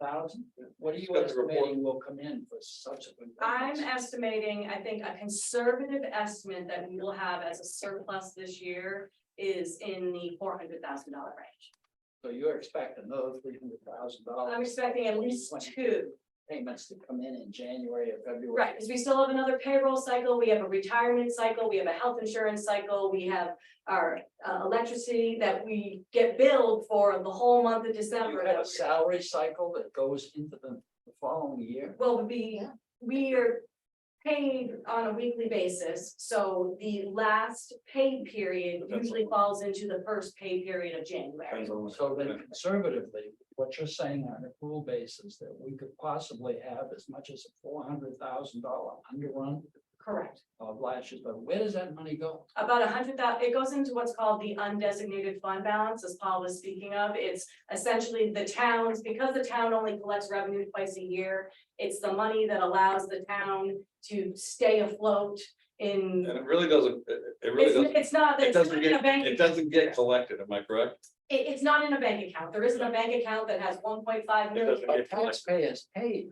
$750,000. What are you Got the report. estimating will come in for subsequent? I'm payments? estimating, I think a conservative estimate that we will have as a surplus this year is in the $400,000 range. So you're expecting another $300,000. I'm expecting at least 2. Payments to come in January or February. Right, because we still have another payroll cycle, we have a retirement cycle, we have a health insurance cycle, we have our electricity that we get billed for the whole month of You December. have a salary cycle that goes into the following year. Well, we are paid on a weekly basis, so the last pay period usually falls into the first pay period of January. Depends on what- So then conservatively, what you're saying on a pool basis, that we could possibly have as much as a $400,000 underrun Correct. of last year, but where does that money go? About 100,000, it goes into what's called the undesignated fund balance, as Paul was speaking of. It's essentially the towns, because the town only collects revenue twice a year. It's the money that allows the town to stay afloat in. And it really doesn't, it really doesn't, It's not, it it's not doesn't in a get, bank. it doesn't get collected, am I correct? It's not in a bank account. There isn't a bank account that has 1.5 It million. doesn't But get collected. taxpayers paid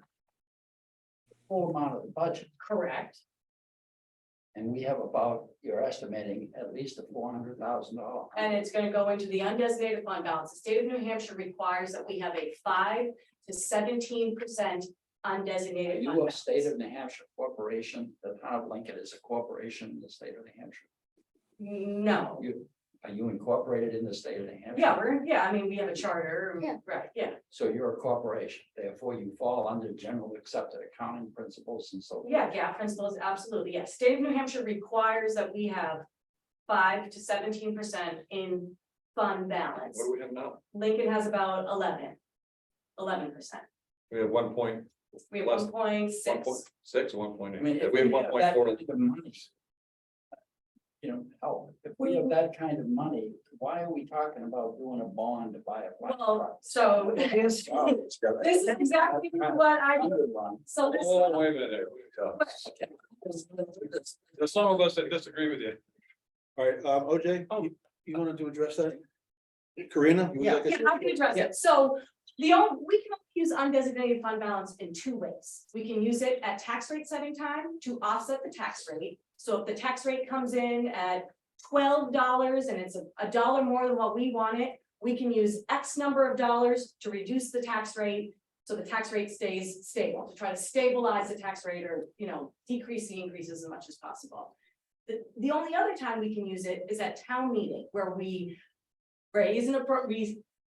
the full amount of the budget, Correct. and we have about, you're estimating at least a $400,000. And it's gonna go into the undesignated fund balance. The state of New Hampshire requires that we have a 5 to 17% Are undesignated fund you a balance. state of New Hampshire corporation? The town of Lincoln is a corporation in the state of New Hampshire. No. Are you incorporated in the state of New Hampshire? Yeah, I mean, we have a charter, Yeah. right, yeah, So you're a corporation, therefore you fall under general accepted accounting principles and so. yeah, GAAP principles, absolutely, yes. State of New Hampshire requires that we have 5 to 17% in fund balance. What do we have now? Lincoln has about 11%. We have 1.6, We have Less- 1.6. 1.8. I mean, if We have we have that 1.4. kind of money. You know, hell, if we have that kind of money, why are we talking about doing a bond to buy a flat Well, truck? so this is exactly what I, Underrun. so this. Oh, wait a minute. There's some of us that disagree with you. All right, OJ, you wanted to address that? Karina? you would like to Yeah, say? I can address it. So we can only use undesignated fund balance in 2 ways. We can use it at tax rate setting time to offset the tax rate. So if the tax rate comes in at $12 and it's a dollar more than what we want it, we can use X number of dollars to reduce the tax rate. So the tax rate stays stable, to try to stabilize the tax rate or, decrease the increases as much as possible. The only other time we can use it is at town meeting, where we raise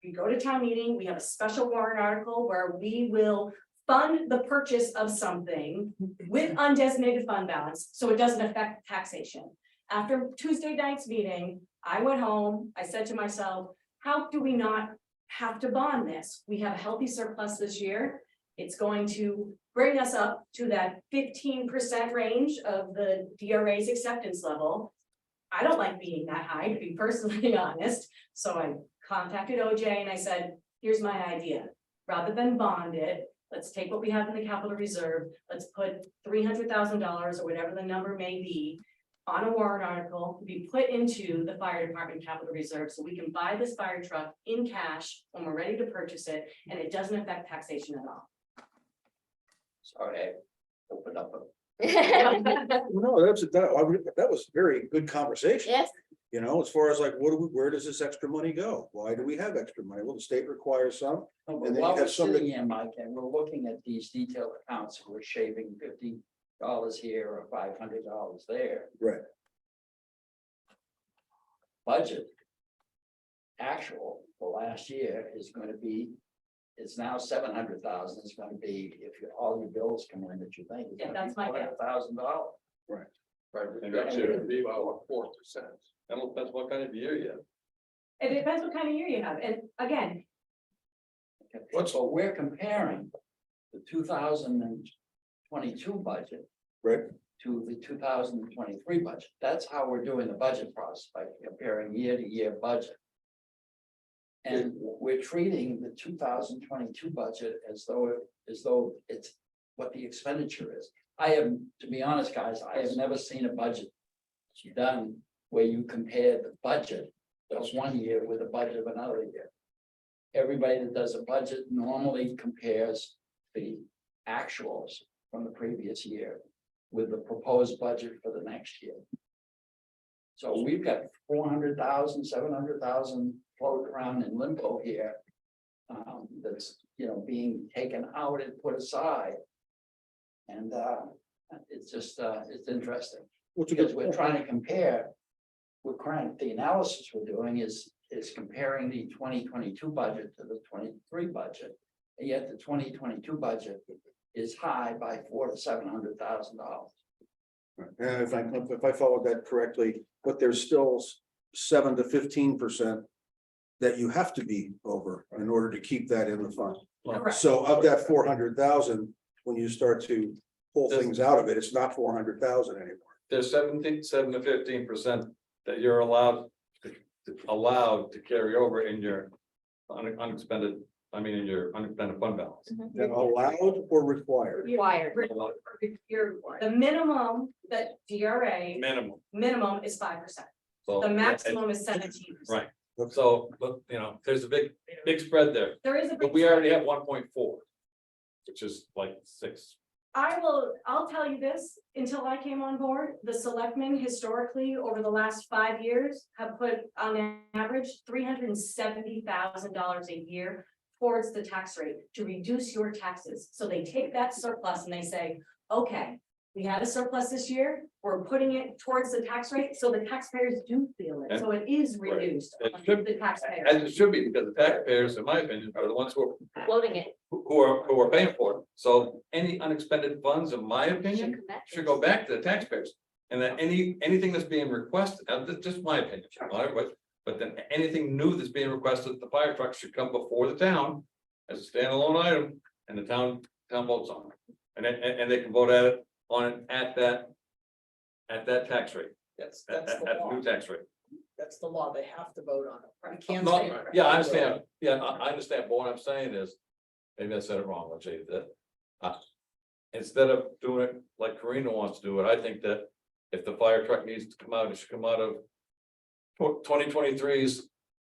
we go to town meeting, we have a special warrant article where we will fund the purchase of something with undesignated fund balance, so it doesn't affect taxation. After Tuesday night's meeting, I went home, I said to myself, how do we not have to bond this? We have a healthy surplus this year. It's going to bring us up to that 15% range of the DRA's acceptance level. I don't like being that high, to be personally honest, so I contacted OJ and I said, here's my idea. Rather than bond it, let's take what we have in the capital reserve, let's put $300,000 or whatever the number may be on a warrant article to be put into the fire department capital reserve, so we can buy this fire truck in cash when we're ready to purchase it, and it doesn't affect taxation at all. Sorry, I opened up a. No, that was very good conversation. Yes, You know, as far as like, where does this extra money go? Why do we have extra money? Well, the state requires some. No, but And then you while have we're somebody- sitting here, Mike, and we're looking at these detailed accounts, and we're shaving $50 here or $500 there. Right. Budget. Actual for last year is gonna be, it's now 700,000, it's gonna be, if all your bills come in that you think. it's Yeah, gonna be that's my guess. $400,000. Right. Right, And but that's that it. would be about 4%. That depends what kind of year you have. It depends what kind of year you have, and again, So we're comparing the 2022 budget. Right. To the 2023 budget. That's how we're doing the budget process, by comparing year to year budget. And we're treating the 2022 budget as though it's what the expenditure is. I have, to be honest, guys, I have never seen a budget done where you compare the budget of one year with the budget of another year. Everybody that does a budget normally compares the actuals from the previous year with the proposed budget for the next year. So we've got 400,000, 700,000 floating around in limbo here. That's, being taken out and put aside. And it's just, it's interesting, because we're trying to compare. The analysis we're doing is comparing the 2022 budget to the 23 budget. And yet the 2022 budget is high by $400,000 to $700,000. And if I followed that correctly, but there's still 7 to 15% that you have to be over in order to keep that in the fund. Correct. So of that 400,000, when you start to pull things out of it, it's not 400,000 anymore. There's 7 to 15% that you're allowed to carry over in your unexpended, in your unexpended fund balance. Then allowed or required? Required. The minimum that DRA, Minimum, is 5%. so. The maximum is 17%. Right. So, but, there's a big spread there, There is a. but big we already have 1.4. Which is like 6. I'll tell you this, until I came on board, the selectmen historically, over the last 5 years, have put on average $370,000 a year towards the tax rate to reduce your taxes. So they take that surplus and they say, okay, we had a surplus this year, we're putting it towards the tax rate, so the taxpayers do feel it, so it is reduced It on should- the taxpayer. As it should be, because the taxpayers, in my opinion, are the ones who Floating it. are paying for it. So any unexpended funds, in my opinion, come back to should us. go back to the taxpayers. And that anything that's being requested, that's just my opinion, all right, but then anything new that's being requested, the fire truck should come before the town as a standalone item, and the town votes on it. And they can vote at that tax rate, That's at the the law. new tax rate. That's the law. They have to vote on it. You can't No, say. yeah, I understand, I understand, but what I'm saying is, maybe I said it wrong, I'll tell you that. Instead of doing it like Karina wants to do it, I think that if the fire truck needs to come out, it should come out of 2023's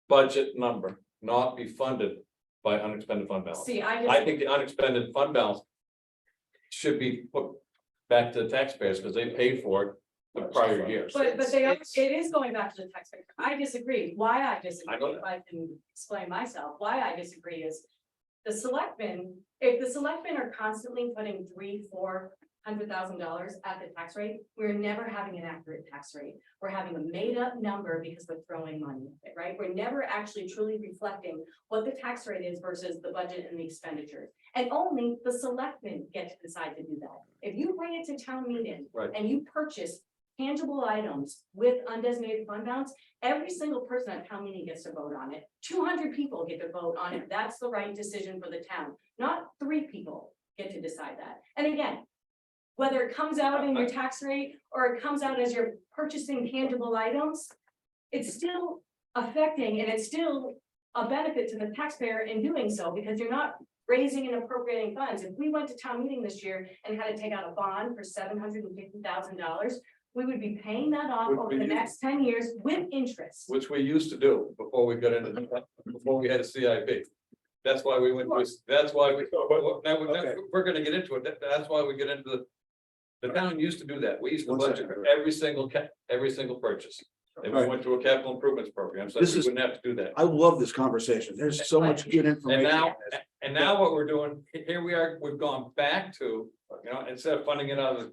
budget number, not be funded by unexpended fund balance. See, I think the unexpended fund balance should be put back to the taxpayers, because they paid for it the prior years. But it is going back to the taxpayer. I disagree. Why I I know disagree, that. if I can explain myself, why I disagree is. The selectmen, if the selectmen are constantly putting $300,000-$400,000 at the tax rate, we're never having an accurate tax rate. We're having a made up number because we're throwing money at it, right? We're never actually truly reflecting what the tax rate is versus the budget and the expenditures. And only the selectmen get to decide to do that. If you bring it to town meeting Right. and you purchase tangible items with undesignated fund balance, every single person at town meeting gets to vote on it. 200 people get to vote on it. That's the right decision for the town. Not 3 people get to decide that. And again, whether it comes out in your tax rate or it comes out as you're purchasing tangible items, it's still affecting and it's still a benefit to the taxpayer in doing so, because you're not raising and appropriating funds. If we went to town meeting this year and had to take out a bond for $750,000, we would be paying that off Which over we the used- next 10 years with interest. Which we used to do before we got before we had a CIP. That's why we went, that's why we're gonna get into it, that's why we get into the town used to do that, we used to One budget second. for every single purchase. And we Right. went to a capital improvements program, so This we is- wouldn't have to do that. I love this conversation. There's so much good And information. now, in this. and now what we're doing, here we are, we've gone back to, instead of funding it out of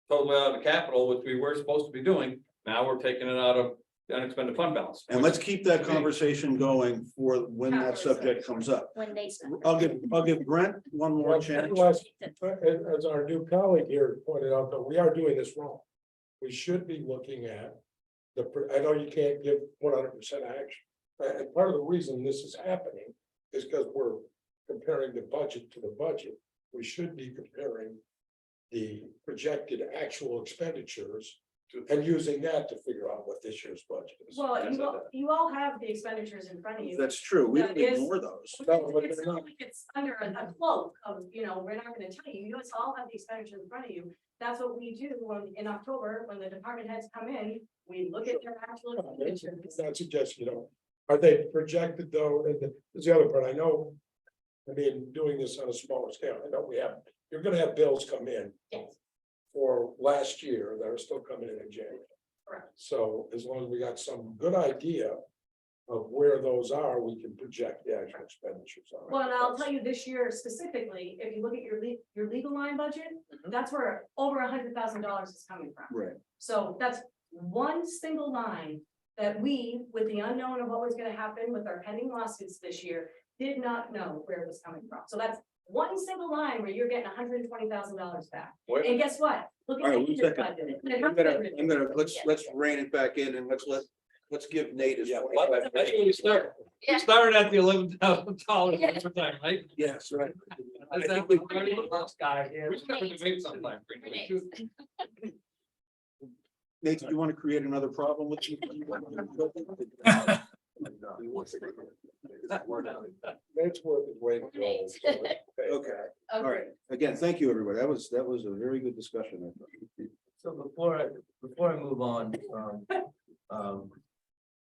totally out of the capital, which we were supposed to be doing, now we're taking it out of the unexpended fund balance. And let's keep that conversation going for when that subject comes up. When they. start. I'll give Brent one more chance. As our new colleague here pointed out, though, we are doing this wrong. We should be looking at I know you can't give 100% action. And part of the reason this is happening is because we're comparing the budget to the budget. We should be comparing the projected actual expenditures and using that to figure out what this year's budget is. Well, you all have the expenditures in front of you. That's true. We don't That is- ignore those. No, but It's they're not not. like it's under a cloak of, we're not gonna tell you, you guys all have the expenditures in front of you. That's what we do in October, when the department heads come in, we look at their actual expenditures. It's not suggesting, are they projected though, and there's the other part, I know. Doing this on a smaller scale, I know you're gonna have bills come in Yes, for last year that are still coming in January. correct. So as long as we got some good idea of where those are, we can project the actual expenditures on it. Well, and I'll tell you this year specifically, if you look at your legal line budget, that's where over $100,000 is coming from. Right. So that's one single line that we, with the unknown of what was gonna happen with our pending lawsuits this year, did not know where it was coming from. So that's one single line where you're getting $120,000 back. Wait. And guess what? Look All at right, the one second. budget. I'm gonna, let's rein it back in and let's give Nate his. That's when we start. We started at the $11,000 overtime, right? Yes, right. That's that we started with last guy here. We started to make sometime. Nate, do you want to create another problem with you? That's worth his weight in gold. Okay, all right. Again, thank you, everybody. That was a very good discussion. I thought. So before I move on from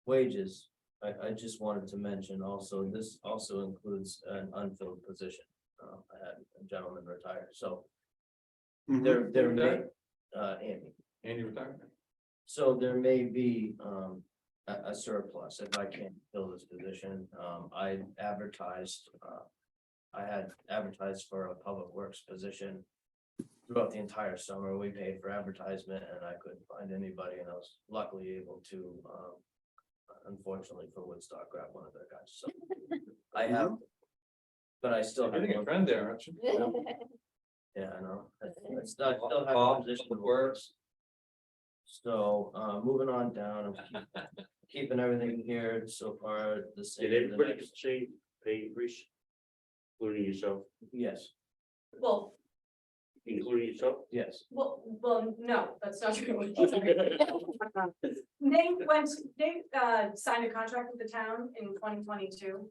wages, I just wanted to mention also, this also includes an unfilled position. I had a gentleman retire, so there may, Andy. Andy retired. So there may be a surplus if I can't fill this position. I advertised, I had advertised for a public works position throughout the entire summer. We paid for advertisement and I couldn't find anybody, and I was luckily able to, unfortunately for Woodstock, grab one of their guys. So I have, but I still I have think a one. friend there, aren't you? Yeah, I know. I still have a Bob, position Public that Works. works. So, moving on down, I'm keeping everything here so far the same. Did the everybody next- say pay increase? Including yourself, Yes, Well, including yourself? yes. well, no, that's not true. Nate signed a contract with the town in 2022.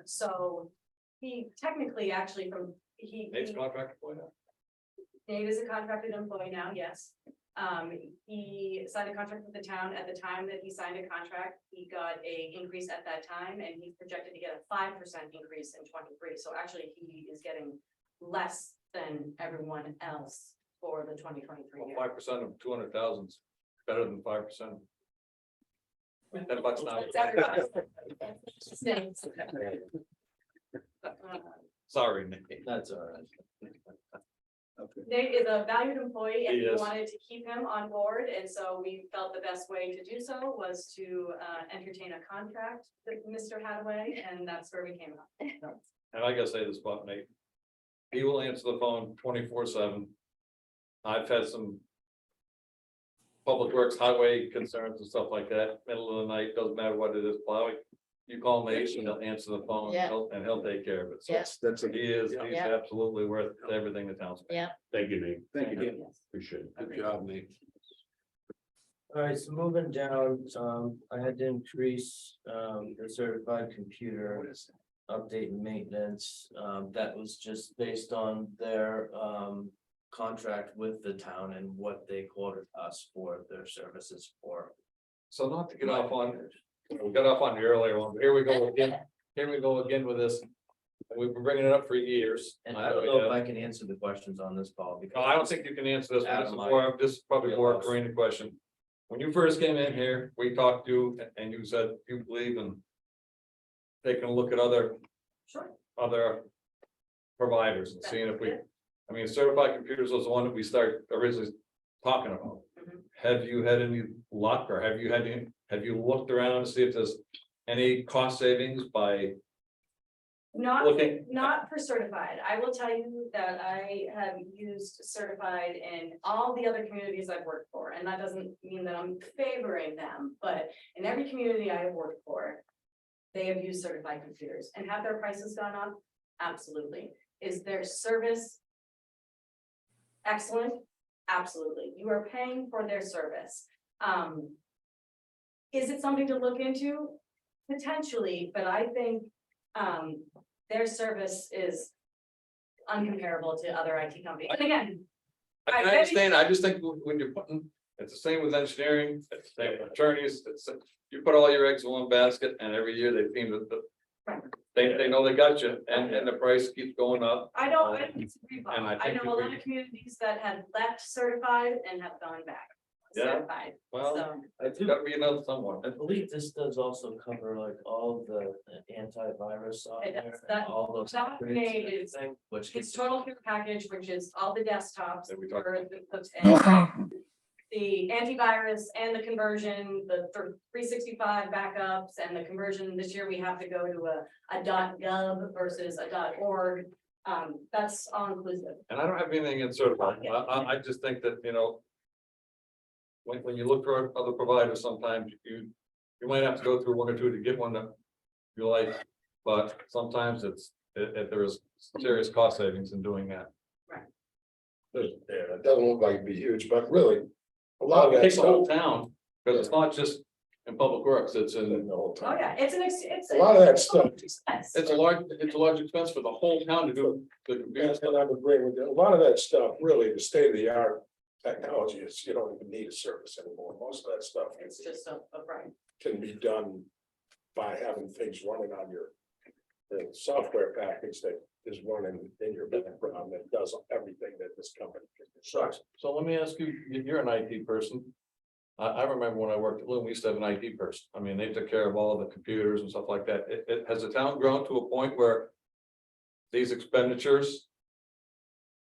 So he technically actually Nate's contractor for now. Nate is a contracted employee now, yes. He signed a contract with the town. At the time that he signed a contract, he got a increase at that time, and he's projected to get a 5% increase in 23. So actually, he is getting less than everyone else for the 2023 year. 5% of 200,000 is better than 5%. $10 now. That's everybody. Sorry, Nate. That's all right. Okay. Nate is a valued employee and He we is. wanted to keep him on board, and so we felt the best way to do so was to entertain a contract with Mr. Hadaway, and that's where we came up. And I gotta say this about Nate. He will answer the phone 24/7. I've had some public works highway concerns and stuff like that, middle of the night, doesn't matter what it is, plowing. You call Nate and he'll answer the phone Yeah. and he'll take care of it. So Yeah. That's a, he's Yeah. absolutely worth everything the town's. paying. Yeah. Thank you, Nate. thank you. Appreciate it. Good job, Nate. All right, so moving down, I had to increase, the certified computer update and maintenance. That was just based on their, contract with the town and what they quoted us for their services for. So not to get off on, we got off on the earlier one, but here we go again with this. We've been bringing it up for years. And I don't know if I can answer the questions on this call because. No, I don't think you can answer this one. This is Adam, more, this is probably more a wheelhouse. Karina question. When you first came in here, we talked to you and you said you believe in taking a look at other providers and seeing if we, I mean, certified computers was the one that we started originally talking about. Mhm. Have you had any luck or have you looked around to see if there's any cost savings by looking? Not for certified. I will tell you that I have used certified in all the other communities I've worked for, and that doesn't mean that I'm favoring them, but in every community I have worked for, they have used certified computers. And have their prices gone up? Absolutely. Is their service excellent? Absolutely. You are paying for their service. Is it something to look into? Potentially, but I think their service is uncomparable to other IT companies. And again, I understand, I just think when you're putting, it's the same with engineering, it's the same with attorneys, you put all your eggs in one basket and every year they seem to. They know they got you and the price keeps going up. I don't disagree, Bob. And I I think know a if lot we- of communities that have left certified and have gone back. Yeah. Certified, Well, so, it's gotta be another someone. I believe this does also cover like all the antivirus software. does. and all those. That upgrades made and is- everything, Which it's gets, total care package, which is all the desktops. That we talked for the antivirus and the conversion, the 365 backups and the conversion. This year we have to go to a .gov versus a .org. That's all inclusive. And I don't have anything in certified, I just think that, you know. When you look for other providers, sometimes you might have to go through one or two to get one that you like, but sometimes there is serious cost savings in doing that. Yeah, it doesn't look like it'd be huge, but really, a lot of It that takes the whole stuff. town, because it's not just in public works, it's in, The whole Oh, time. yeah, it's. A lot of that stuff. Expense. it's a large expense for the whole town to do the computer stuff. And I'm agreeing with you, a lot of that stuff, really, the state of the art technology is, you don't even need a service anymore, most of that stuff. It's just a right. Can be done by having things running on your. The software package that is running in your background that does everything that this company can do. So let me ask you, you're an IT person. I remember when I worked at Loom, we used to have an IT person. I mean, they took care of all of the computers and stuff like that. Has the town grown to a point where these expenditures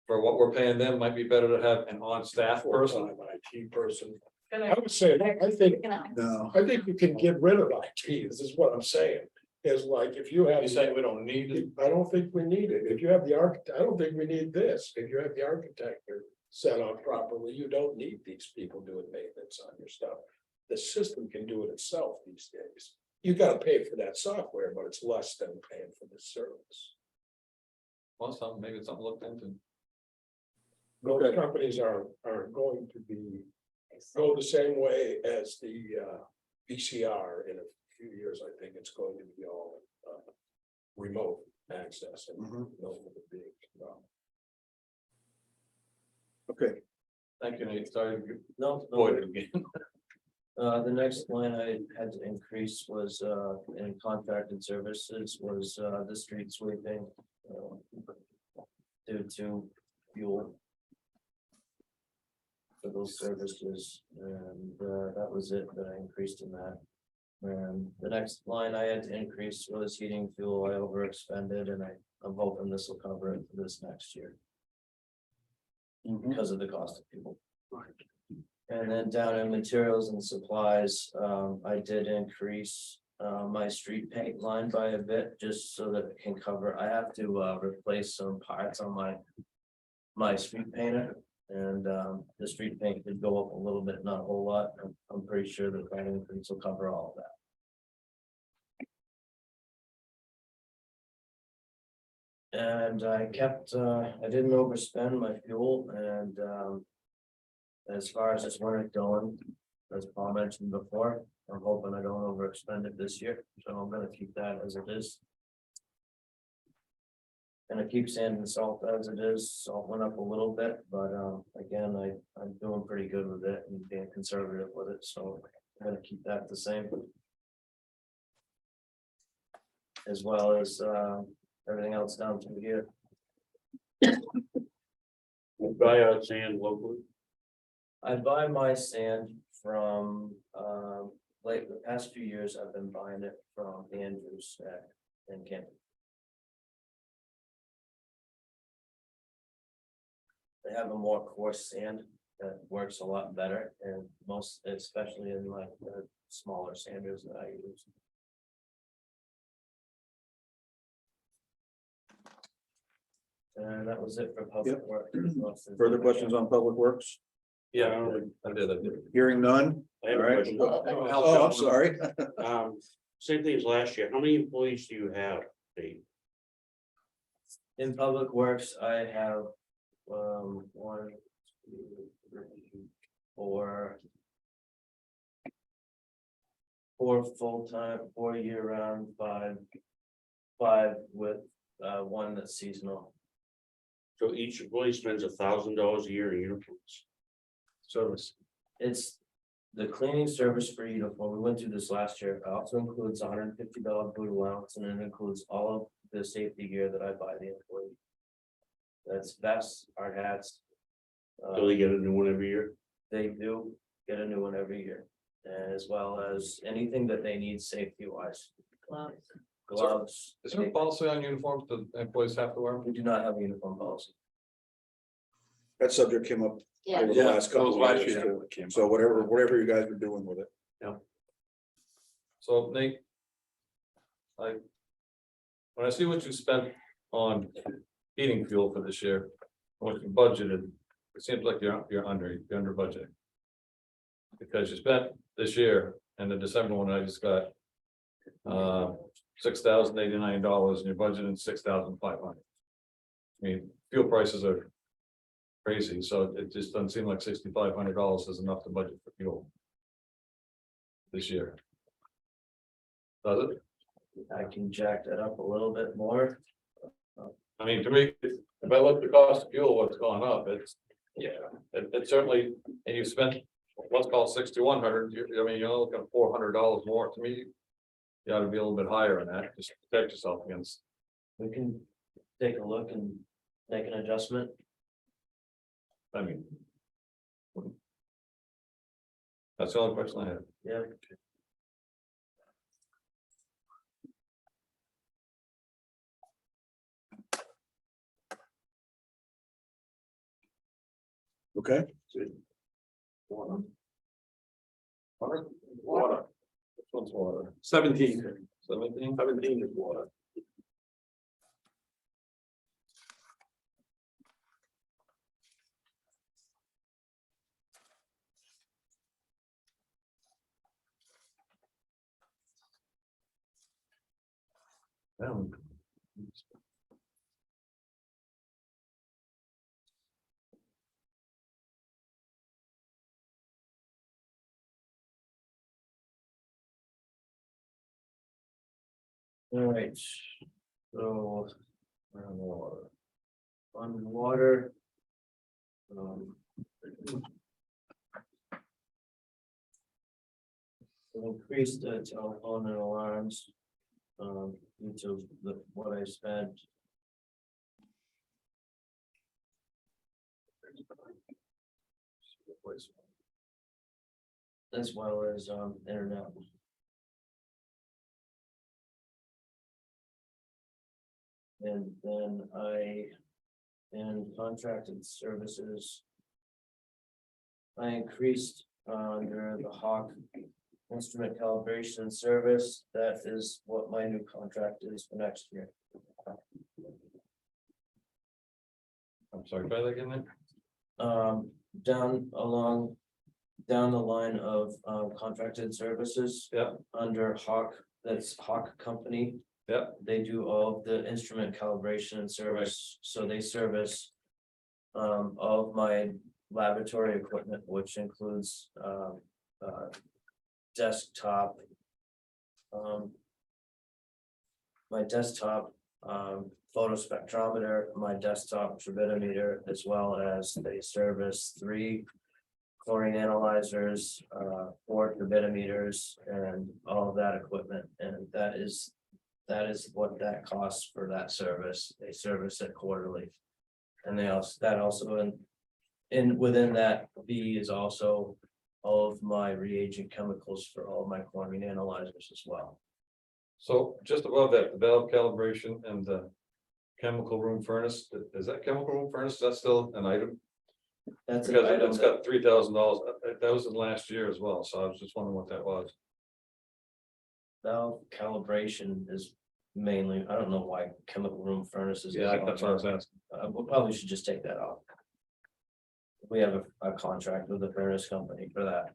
for what we're paying them might be better to have an on-staff person? Full-time IT person. I Gonna- would say, I think, No, I think you can get rid of IT, this is what I'm saying, is like, if you have. You say we don't need it? I don't think we need it, if you have the architect, I don't think we need this, if you have the architecture set up properly, you don't need these people doing maintenance on your stuff. The system can do it itself these days, you gotta pay for that software, but it's less than paying for the service. Well, maybe it's something looked into. Those Okay. companies are going to be, go the same way as the VCR in a few years, I think it's going to be all remote access and Mhm. no human being. okay, Thank you, Nate. Sorry. to No, no, avoid it again. the next line I had to increase was, in contracted services was, the street sweeping. Due to fuel. For those services, and, that was it that I increased in that. And the next line I had to increase was heating fuel, I overexpended, and I'm hoping this will cover it for this next year. Because of the cost of fuel. And then down in materials and supplies, I did increase my street paint line by a bit, just so that it can cover, I have to replace some parts on my street painter. And the street paint did go up a little bit, not a whole lot. I'm pretty sure that that increase will cover all of that. And I didn't overspend my fuel and as far as this winter going, as Paul mentioned before, I'm hoping I don't overexpend it this year, so I'm gonna keep that as it is. And I keep sand and salt as it is, salt went up a little bit, but again, I'm doing pretty good with it and being conservative with it, so I'm gonna keep that the same. As well as everything else down through here. We buy our sand locally. I buy my sand from, like the past few years, I've been buying it from Andrews in Canton. They have a more coarse sand that works a lot better and most, especially in like the smaller sanders that I use. And that was it for public work. further questions on Public Works? Yeah, I did. Hearing none, I have a all right. question. Oh, I'm sorry. Same thing as last year. How many employees do you have, Dave? In Public Works, I have, 1, 2, 3, 4. 4 full-time, 4 year-round, 5 with, 1 that's seasonal. So each employee spends $1,000 a year in uniforms. Service. It's the cleaning service for uniform. We went through this last year. It also includes $150 boot allowance, and it includes all of the safety gear that I buy the employee. That's vests, hard hats. Do they get a new one every year? They do get a new one every year, as well as anything that they need safety wise. Gloves. Is there a policy on uniforms that employees have to wear? We do not have a uniform policy. That subject came up Yeah. over the last couple that was of last years year. too. So whatever you guys are doing with it. So Nate. When I see what you spent on heating fuel for this year, what you budgeted, it seems like you're under budget. Because you spent this year and the December one I just got. $6,089 and you're budgeting $6,500. I mean, fuel prices are crazy, so it just doesn't seem like $6,500 is enough to budget for fuel. This year. Does it? I can jack that up a little bit more. I mean, to me, if I look at the cost of fuel, what's gone up, it's, yeah, it certainly, and you spent, let's call it 6,100, I mean, you're looking at $400 more, to me. You ought to be a little bit higher in that, just protect yourself against, We can take a look and make an adjustment. I mean. That's the only question I have. Yeah. Okay, Water. Water. Which one's water? 17. 17? 17 is water. Down. All right, so. On water. Increase the telephone and alarms. Due to what I spent. As well as internet. And then in contracted services. I increased under the Hawk instrument calibration and service. That is what my new contract is for next year. I'm sorry, by that again then? Down the line of contracted services. Yeah. Under Hawk, that's Hawk Company. Yeah. They do all of the instrument calibration and service, so they service. All of my laboratory equipment, which includes desktop. My desktop photospectrometer, my desktop turbidimeter, as well as they service 3 chlorine analyzers, 4 turbidimeters, and all of that equipment, and that is what that costs for that service. They service it quarterly. And that also within that fee is also all of my reagent chemicals for all of my chlorine analyzers as well. So just above that, the valve calibration and the chemical room furnace, is that chemical room furnace, that's still an item? That's an Because item it's that- got $3,000, that was in last year as well, so I was just wondering what that was. Valve calibration is mainly, I don't know why chemical room furnaces. Yeah, that's what I was asking. We probably should just take that off. We have a contract with the furnace company for that,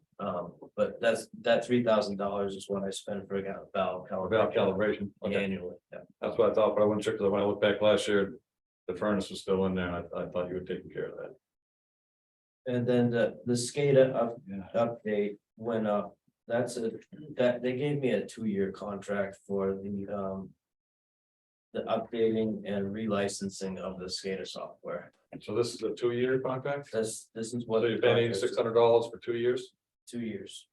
but that $3,000 is what I spend for a valve Valve calibration, okay, annually. Yeah. that's what I thought, but I wasn't sure, because when I looked back last year, the furnace was still in there, and I thought you were taking care of that. And then the SCADA update went up. That they gave me a 2-year contract for the updating and relicensing of the SCADA software. So this is a 2-year contract? This is what. So you're paying $8,600 for 2 years? 2 years.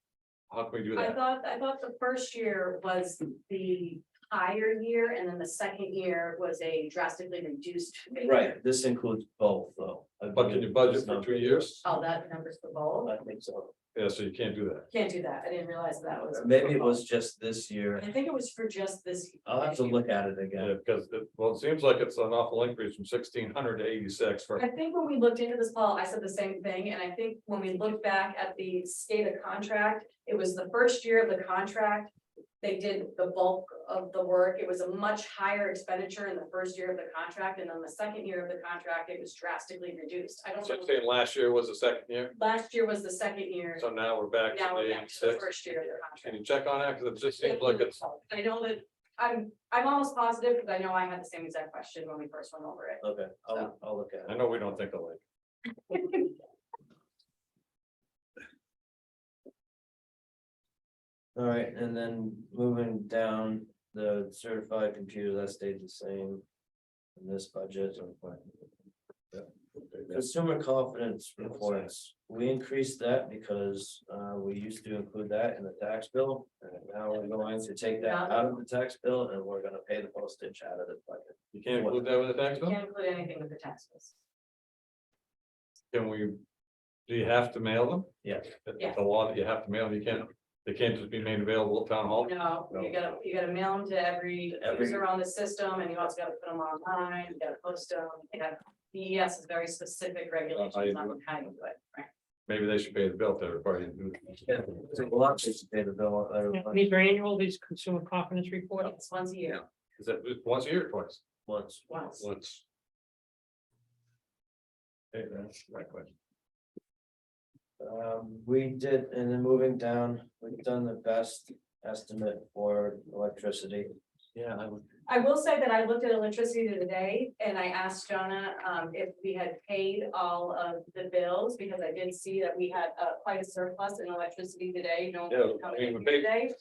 How can we do I that? thought the first year was the higher year, and then the second year was a drastically reduced. rate. Right, this includes both though. But can you budget for 2 years? Oh, that number's for both? I think so. Yeah, so you can't do that. Can't do that. I didn't realize that was. Maybe it was just this year. I think it was for just this. I'll have to look at it again. Yeah, because it seems like it's an awful increase from 1,600 to 86 for. I think when we looked into this, Paul, I said the same thing, and I think when we look back at the SCADA contract, it was the first year of the contract. They did the bulk of the work. It was a much higher expenditure in the first year of the contract, and then the second year of the contract, it was drastically reduced. I don't So I'm know. saying last year was the second year, Last year was the second year. so now we're back to Now we're the back to the 86. first year of the Can contract. you check on that? Because it just seems like it's, I know that, I'm almost positive, because I know I had the same exact question when we first went over it. Okay, I'll look at I it. know we don't think alike. All right, and then moving down, the certified computer, that stayed the same. In this budget. Consumer confidence reports, we increased that because we used to include that in the tax bill. And now we're going to take that out of the tax bill and we're gonna pay the postage out of the budget. You can't include that with the tax You bill? can't include anything with the taxes. Can we, do you have to mail them? Yeah. Yeah. The law that you have to mail, them, you can't, they can't just be made available at town hall? No, you gotta mail them to every user on the system, and you also gotta put them online, you gotta post them, you have. DES is very specific regulations on how you do it, right? Maybe they should pay the bill to everybody. It's a lot just to pay the bill. These are annual, these consumer confidence reports. It's once a year, Is that once a year or twice? Once. once. Once. Hey, that's my question. We did, and then moving down, we've done the best estimate for electricity. Yeah, I would. I will say that I looked at electricity today and I asked Jonah, if we had paid all of the bills, because I did see that we had, quite a surplus in electricity today, no. Yeah, coming I mean, in we paid- today.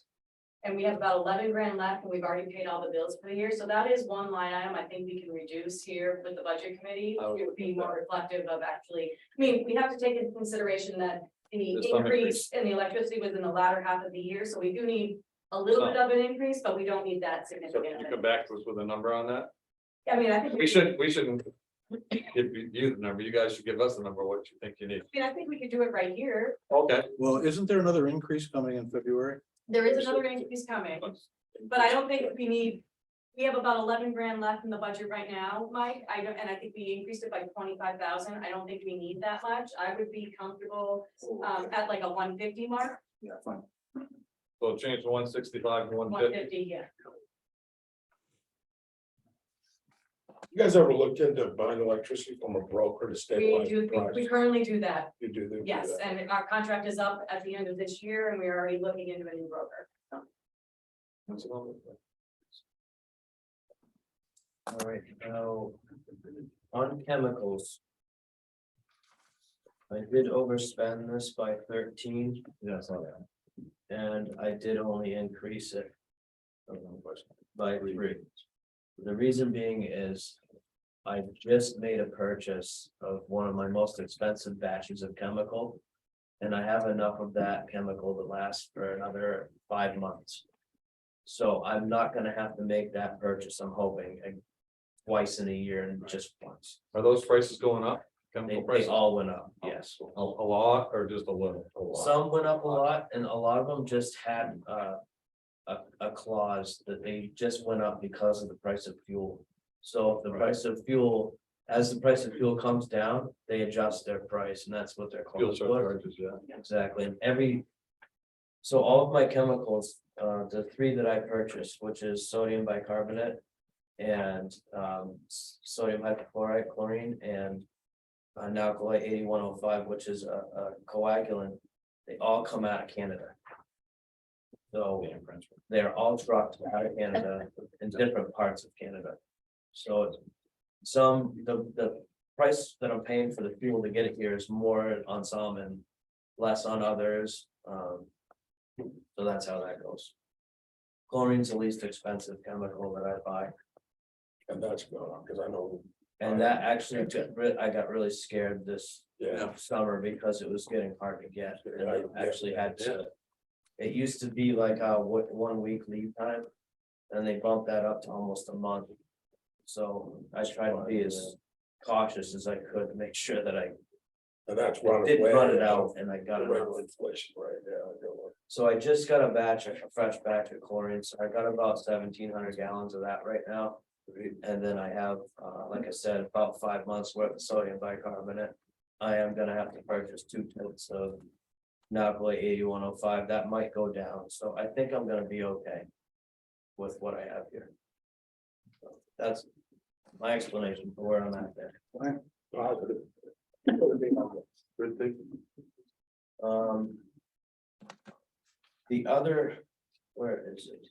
And we have about 11 grand left and we've already paid all the bills for the year, so that is one line item I think we can reduce here with the budget committee. I would It would be think more reflective of actually, I mean, we have to take into consideration that the There's some increase in the electricity was in the latter half of the year, so we do need a little bit of an increase, but we don't need that So significant. can you come back to us with a number on that? I mean, I think. We shouldn't give you the number, you guys should give us the number, what you think you need. I mean, I think we could do it right here. Okay. Well, isn't there another increase coming in February? There is another increase coming, but I don't think we need, we have about 11 grand left in the budget right now, Mike. I don't, and I think we increased it by 25,000. I don't think we need that much. I would be comfortable at like a 150 mark, Yeah, fine. So change the 165 to 150. 150, yeah. You guys ever looked into buying electricity from a broker to We stabilize do, the price? we currently do that. You do. Yes, and our contract is up at the end of this year and we're already looking into a new broker. All right, now, on chemicals. I did overspend this by 13. Yeah, I saw that. And I did only increase it. By 3. The reason being is. I just made a purchase of one of my most expensive batches of chemical. And I have enough of that chemical to last for another 5 months. So I'm not gonna have to make that purchase, I'm hoping, twice in a year and just once. Are those prices going up? Chemical They prices? all went up, yes. A lot or just a little? A lot. Some went up a lot and a lot of them just had a clause that they just went up because of the price of fuel. So if the price of fuel, as the price of fuel comes down, they adjust their price and that's what they're Fuel called. surcharges, yeah. Exactly, and so all of my chemicals, the 3 that I purchased, which is sodium bicarbonate. And sodium hypochlorite, chlorine, and Nalcolite 8105, which is a coagulant, they all come out of Canada. So they're all trucked out of Canada in different parts of Canada. So the price that I'm paying for the fuel to get it here is more on some and less on others. So that's how that goes. Chlorine's the least expensive chemical that I buy. And that's going on, because I know. And that actually I got really scared this Yeah. summer because it was getting hard to get. And I Yeah. actually had to. It used to be like a 1 week lead time. And they bumped that up to almost a month. So I tried to be as cautious as I could to make sure that I And that's running did away. run it out and I got The it regular out. inflation, right, yeah. I get it. So I just got a fresh batch of chlorine, so I got about 1,700 gallons of that right now. And then I have, like I said, about 5 months worth of sodium bicarbonate. I am gonna have to purchase 2 totes of Napoli 8105, that might go down, so I think I'm gonna be okay. With what I have here. So that's my explanation for where I'm at there. Positive. Good thing. The other, where is it?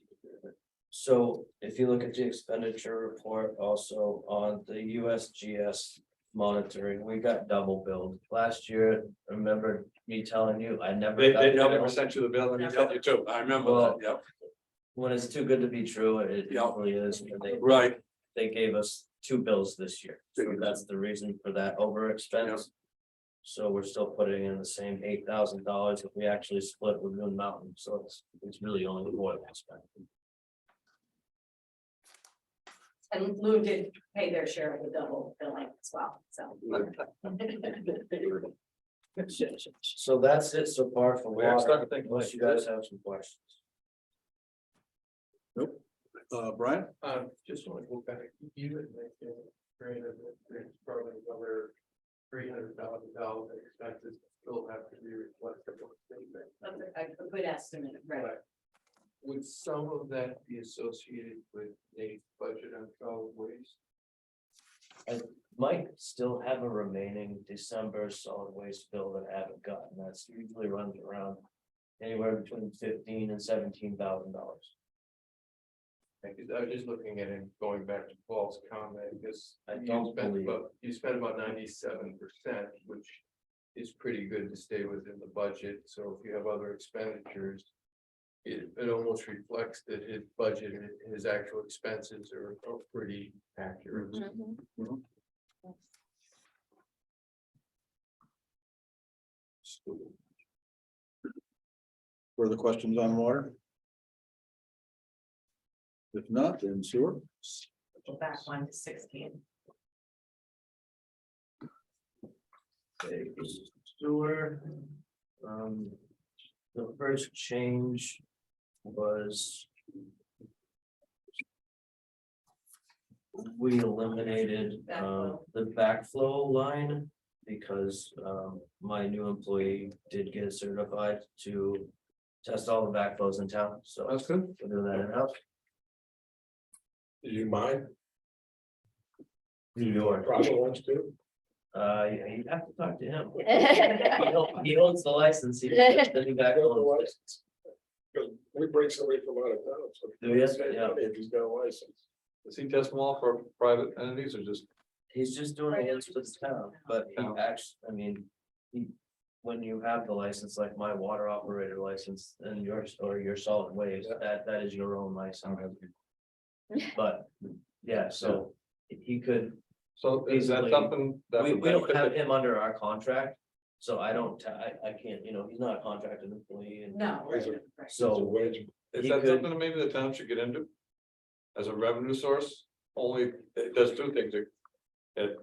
So if you look at the expenditure report also on the USGS monitoring, we got double billed. Last year, remember me telling you, I never. They got the never bill. sent you the bill and you sent you too. I remember Well, that, yep. When it's too good to be true, it Yeah. really is. And Right. they gave us 2 bills this year. So that's the reason for that over expense. So we're still putting in the same $8,000 if we actually split with Moon Mountain, so it's really only more than spent. And Lou did pay their share of the double billing as well, so. So that's it so far for We are water, starting to think. unless you guys have some questions. Brian? Just want to go back, you had mentioned, granted, that there's probably another $300,000 expenses still have to be reflected on the statement. That's a good estimate, right? But would some of that be associated with Nate's budget on solid waste? I might still have a remaining December solid waste bill that I haven't gotten, that's usually runs around anywhere between $15,000 and $17,000. Because I was just looking at it, going back to Paul's comment, because I don't believe. you spent about 97%, which is pretty good to stay within the budget. So if you have other expenditures, it almost reflects that his budget and his actual expenses are pretty accurate. Further questions on water? If not, then sewer. Go back 1 to 16. Okay, sewer. The first change was. We eliminated the backflow line because my new employee did get certified to test all the backflows in town, so. That's good. We're doing that in-house. Do you mind? New York. Probably wants to. You have to talk to him. He owns the license. He does the backflow. Because we bring somebody from out of town, so. Do you? Yeah. If he's got a license. Does he test them all for private entities or just? He's just doing the ones for the town, but he actually, I mean, when you have the license, like my water operator license and yours, or your solid waste, that is your own license. But, yeah, so he could, So is that Easily. something that? we would don't have benefit him under our contract. So I don't, I can't, he's not a contracted employee and No. He's a- right. It's a so. wage. Is he that could- something that maybe the town should get into? As a revenue source, only, it does 2 things. It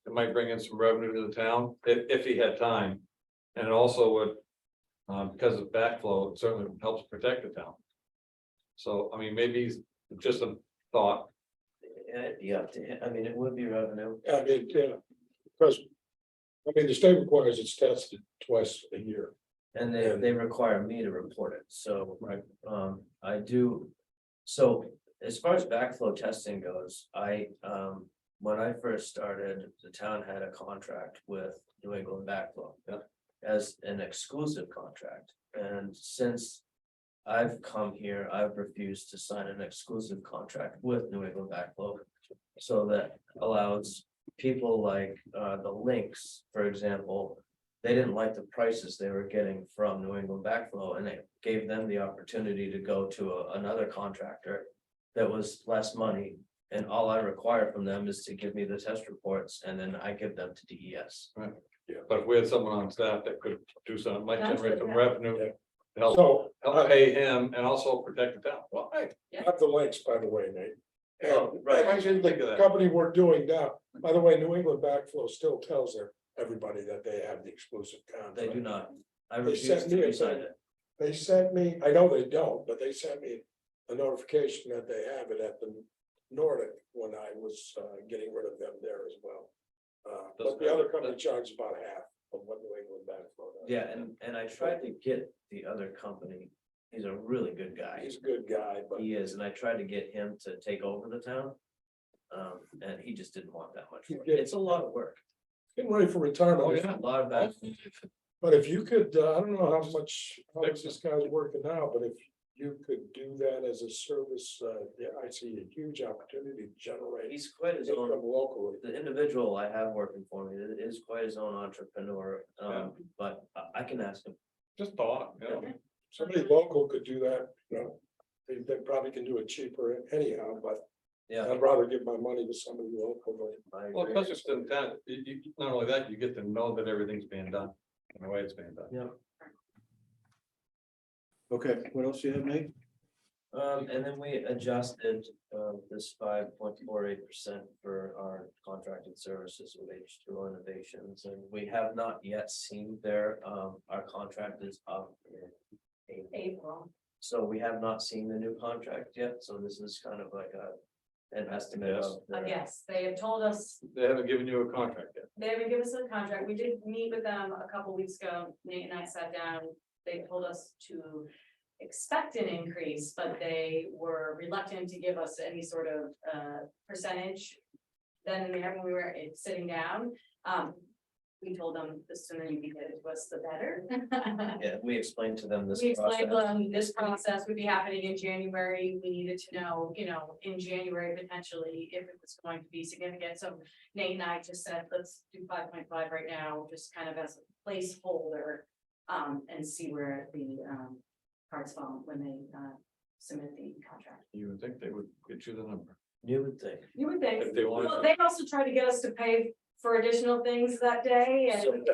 might bring in some revenue to the town if he had time. And it also would, because of backflow, it certainly helps protect the town. So, I mean, maybe it's just a thought. Yeah, I mean, it would be revenue. I mean, yeah, because, I mean, the state requires it's tested twice a year. And they require me to report it, so. I do, so as far as backflow testing goes, when I first started, the town had a contract with New England Backflow. As an exclusive contract, and since I've come here, I've refused to sign an exclusive contract with New England Backflow. So that allows people like the Lynx, for example. They didn't like the prices they were getting from New England Backflow, and it gave them the opportunity to go to another contractor that was less money. And all I require from them is to give me the test reports, and then I give them to DES. Yeah, but if we had someone on staff that could do something, might That's generate what- some revenue. Yeah. to Help So, pay him and also protect the town. Well, hey, I have the links, by the way, Nate. Oh, right, I didn't think of that. Company we're doing now, by the way, New England Backflow still tells everybody that they have the exclusive contract. They do not. I They refuse sent to me a resign thing. it. They sent me, I know they don't, but they sent me a notification that they have it at the Nordic when I was getting rid of them there as well. But the other company charges about half of what New England Backflow does. Yeah, and I tried to get the other company, he's a really good guy. He's a good guy, but He is, and I tried to get him to take over the town. And he just didn't want that much work. Yeah. It's a lot of work. getting ready for retirement. It's a lot of that. But if you could, I don't know how much this guy's working now, but if you could do that as a service, yeah, I see a huge opportunity to generate He's quite his income own, locally. the individual I have working for me is quite his own entrepreneur, but I can ask him. Just thought, you know. Somebody local could do that, you know, they probably can do it cheaper anyhow, but Yeah. I'd rather give my money to somebody local. I Well, agree. because it's intent, not only that, you get to know that everything's being done, and the way it's being done. Yeah. Okay, what else do you have, Nate? And then we adjusted, this 5.48% for our contracted services with H2O Innovations, and we have not yet seen their, our contract is up in April. So we have not seen the new contract yet, so this is kind of like an estimate Yes. of. their- Yes, they have told us, They haven't given you a contract yet. they haven't given us a contract. We did meet with them a couple weeks ago. Nate and I sat down. They told us to expect an increase, but they were reluctant to give us any sort of percentage. Then when we were sitting down, we told them the sooner you get it to us, the better. Yeah, we explained to them this We explained process. to them this process would be happening in January. We needed to know, in January potentially if it was going to be significant. So Nate and I just said, let's do 5.5 right now, just kind of as a placeholder. And see where the cards fall when they submit the contract. You would think they would get you the number. You would think. You would think. If they wanted Well, to. they also tried to get us to pay for additional things that day and.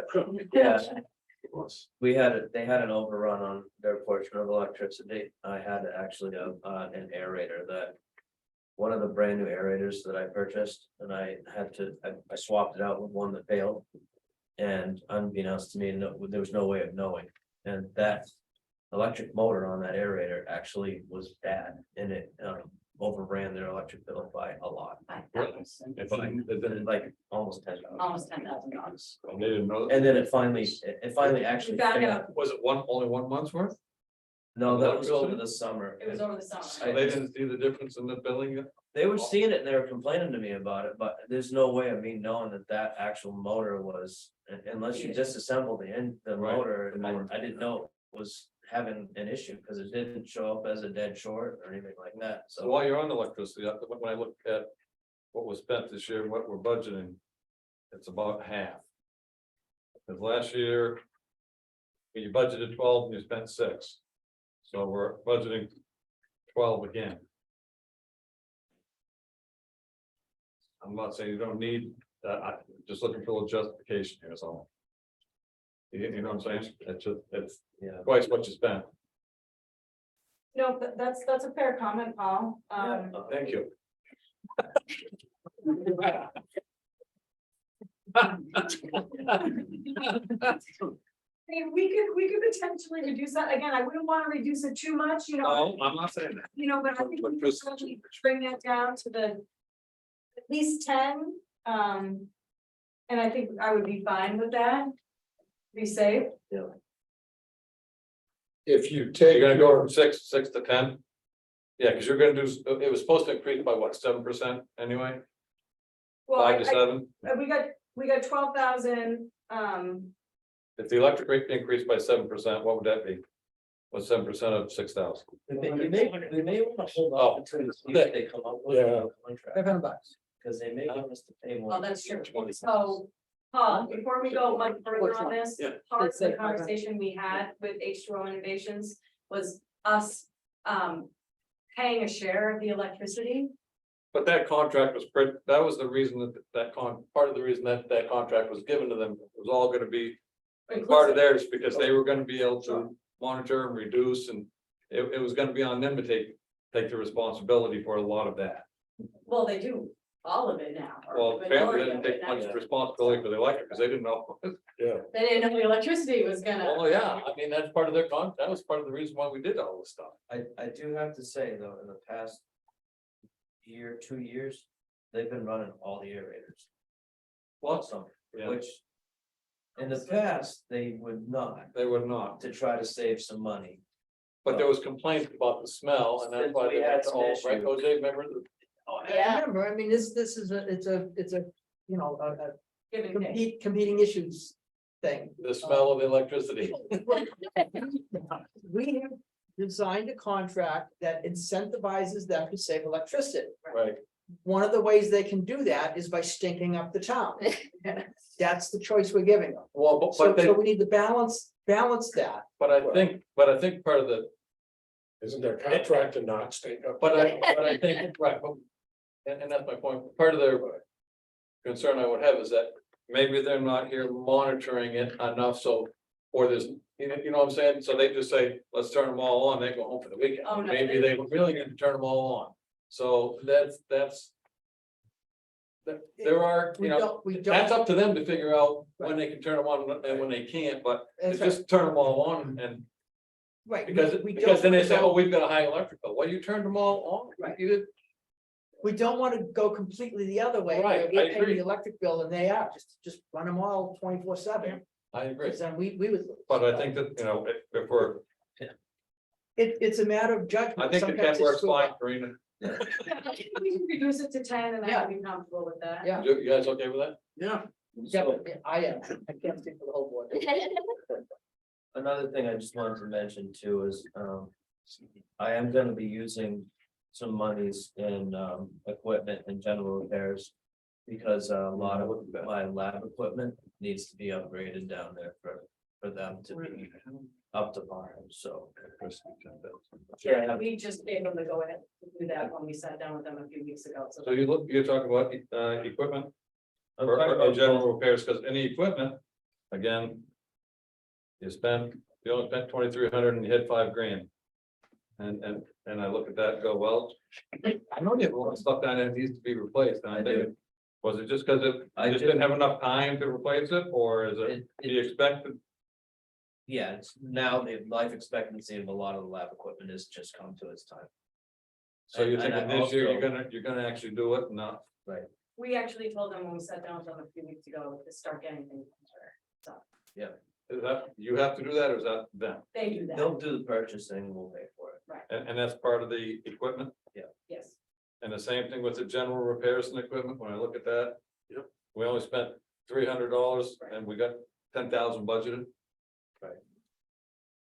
Yeah, we had, they had an overrun on their portion of electricity. I had actually an aerator that. One of the brand new aerators that I purchased and I had to, I swapped it out with one that failed. And unbeknownst to me, there was no way of knowing, and that electric motor on that aerator actually was bad, and it overran their electric bill by a lot. If I, then Like almost $10. Almost $10,000. they didn't know. And then it finally actually. We found failed. out. Was it only 1 month's worth? No, that was over the summer. It was over the summer. So they didn't see the difference in the billing? They were seeing it and they were complaining to me about it, but there's no way of me knowing that that actual motor was, unless you disassemble the Right, motor. the motor. I didn't know it was having an issue because it didn't show up as a dead short or anything like that, So so. while you're on electricity, when I look at what was spent this year, and what we're budgeting, it's about half. Because last year, you budgeted 12 and you spent 6. So we're budgeting 12 again. I'm not saying you don't need that, I'm just looking for a little justification here, so. You know what I'm saying? It's Yeah. twice what you spent. No, that's a fair comment, Paul. Thank you. I mean, we could potentially reduce that. Again, I wouldn't want to reduce it too much, No, I'm not saying that. but I think we could certainly bring that down to the at least 10. And I think I would be fine with that. Be safe. If you take You're gonna go your, from 6 to 10? Yeah, because you're gonna do, it was supposed to increase by what, 7% anyway, Well, 5 to 7? we got 12,000, If the electric rate increased by 7%, what would that be? What's 7% of 6,000? We may want to hold off until we see what they come up with. Yeah. $500. Because they may want us to pay more. well, that's true. So, Paul, before we go much further on this, Yeah. part of the conversation we had with H2O Innovations was us, paying a share of the electricity. But that contract was, that was the reason part of the reason that contract was given to them, was all gonna be part of theirs, because they were gonna be able to monitor and reduce, and it was gonna be on them to take the responsibility for a lot of that. Well, they do all of it now. or Well, the apparently they majority didn't of it take now. much responsibility for the electric, because they didn't know. yeah, They didn't know the electricity was gonna. Oh, yeah, I mean, that's part of their that was part of the reason why we did all this stuff. I do have to say though, in the past year, 2 years, they've been running all the aerators. Well, Some, yeah. which In the past, they would not, They would not, to try to save some money. but there was complaints about the smell and that's why We they had had some all, right, issues. Jose, remember? Oh, I Yeah. remember, I mean, this is it's a, you know, a Give and take. competing issues thing. The smell of the electricity. We have designed a contract that incentivizes them to save electricity. Right, One of the ways they can do that is by stinking up the town. That's the choice we're giving them. well, but So, they, so we need to balance that. but I think part of the, Isn't their contract to not stink up? but I think, right, but- and that's my point, part of their concern I would have is that maybe they're not here monitoring it enough, so, or there's, you know what I'm saying? So they just say, let's turn them all on, they go home for the weekend. Oh, no, Maybe they really need to turn them all on. So that's. There are, you know, We that's don't, up to them to figure out when they can turn them on and when they can't, but to that's right, just turn them all on and. right. Because we then don't- they say, oh, we've got a high electric bill. Well, you turned them all on. Right. You did, We don't want to go completely the other way. Right, where I we're paying agree. the electric bill and they are, just run them all 24/7. I agree, Because then we would. but I think that, you know, if we're, It's a matter of judgment. I think the Sometimes 10 works it's- fine, Karina. We can reduce it to 10 and Yeah. I'd be comfortable with that. Yeah. You guys okay with that? Yeah. Yeah, I am. I can't speak for the whole board. Another thing I just wanted to mention too is, I am gonna be using some monies in, equipment and general repairs. Because a lot of my lab equipment needs to be upgraded down there for them to be up to par, so. Yeah, we just able to go ahead and do that when we sat down with them a few weeks ago, so. So you're talking about, equipment I'm or talking or about general repairs, because any equipment, again. You only spent 2,300 and you hit $5,000. And I look at that and go, well, I know you have a lot of stuff down there that needs to be replaced, and I I think. do. Was it just because I I just do. didn't have enough time to replace it, or is it, do you expect? Yeah, it's now the life expectancy of a lot of the lab equipment has just come to its time. So you're And I thinking this year, also- you're gonna actually do it, not, We actually told them when we sat down with them a few weeks ago to start getting things. better. is that, you have to do that, or is that them? They do that, They'll do the purchasing, we'll pay for it. And that's part of the equipment, yes. and the same thing with the general repairs and equipment, when I look at that. Yep. We only spent $300 and we got 10,000 budgeted. Right.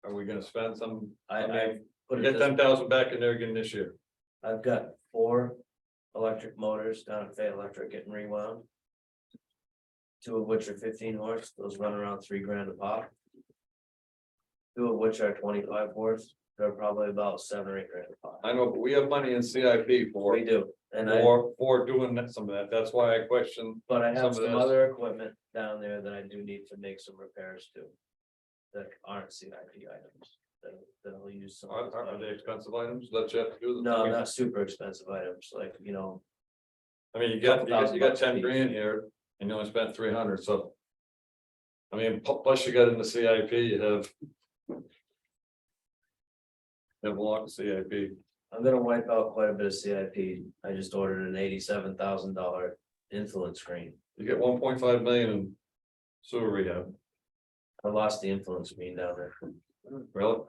Are we gonna spend some, I mean, put we it get this, 10,000 back in there again this year? I've got 4 electric motors down at Fay Electric getting rewound. 2 of which are 15 horse, those run around $3,000 a pop. 2 of which are 25 horse, they're probably about 7 or 8 grand a pop. I know, but we have money in CIP for, We do, and I, for doing that, some of that, that's why I question. but I some have of some this. other equipment down there that I do need to make some repairs to. That aren't CIP items, that I'll use some. of this Are money. they expensive items that you have to do? them? No, not super expensive items, like, you know, I mean, you got $1,000 10 apiece. grand here and you only spent 300, so. I mean, plus you got in the CIP, you have. You have a lot of CIP. I'm gonna wipe out quite a bit of CIP. I just ordered an $87,000 influence screen. You get 1.5 million in sewer rehab, I lost the influence screen down there. really?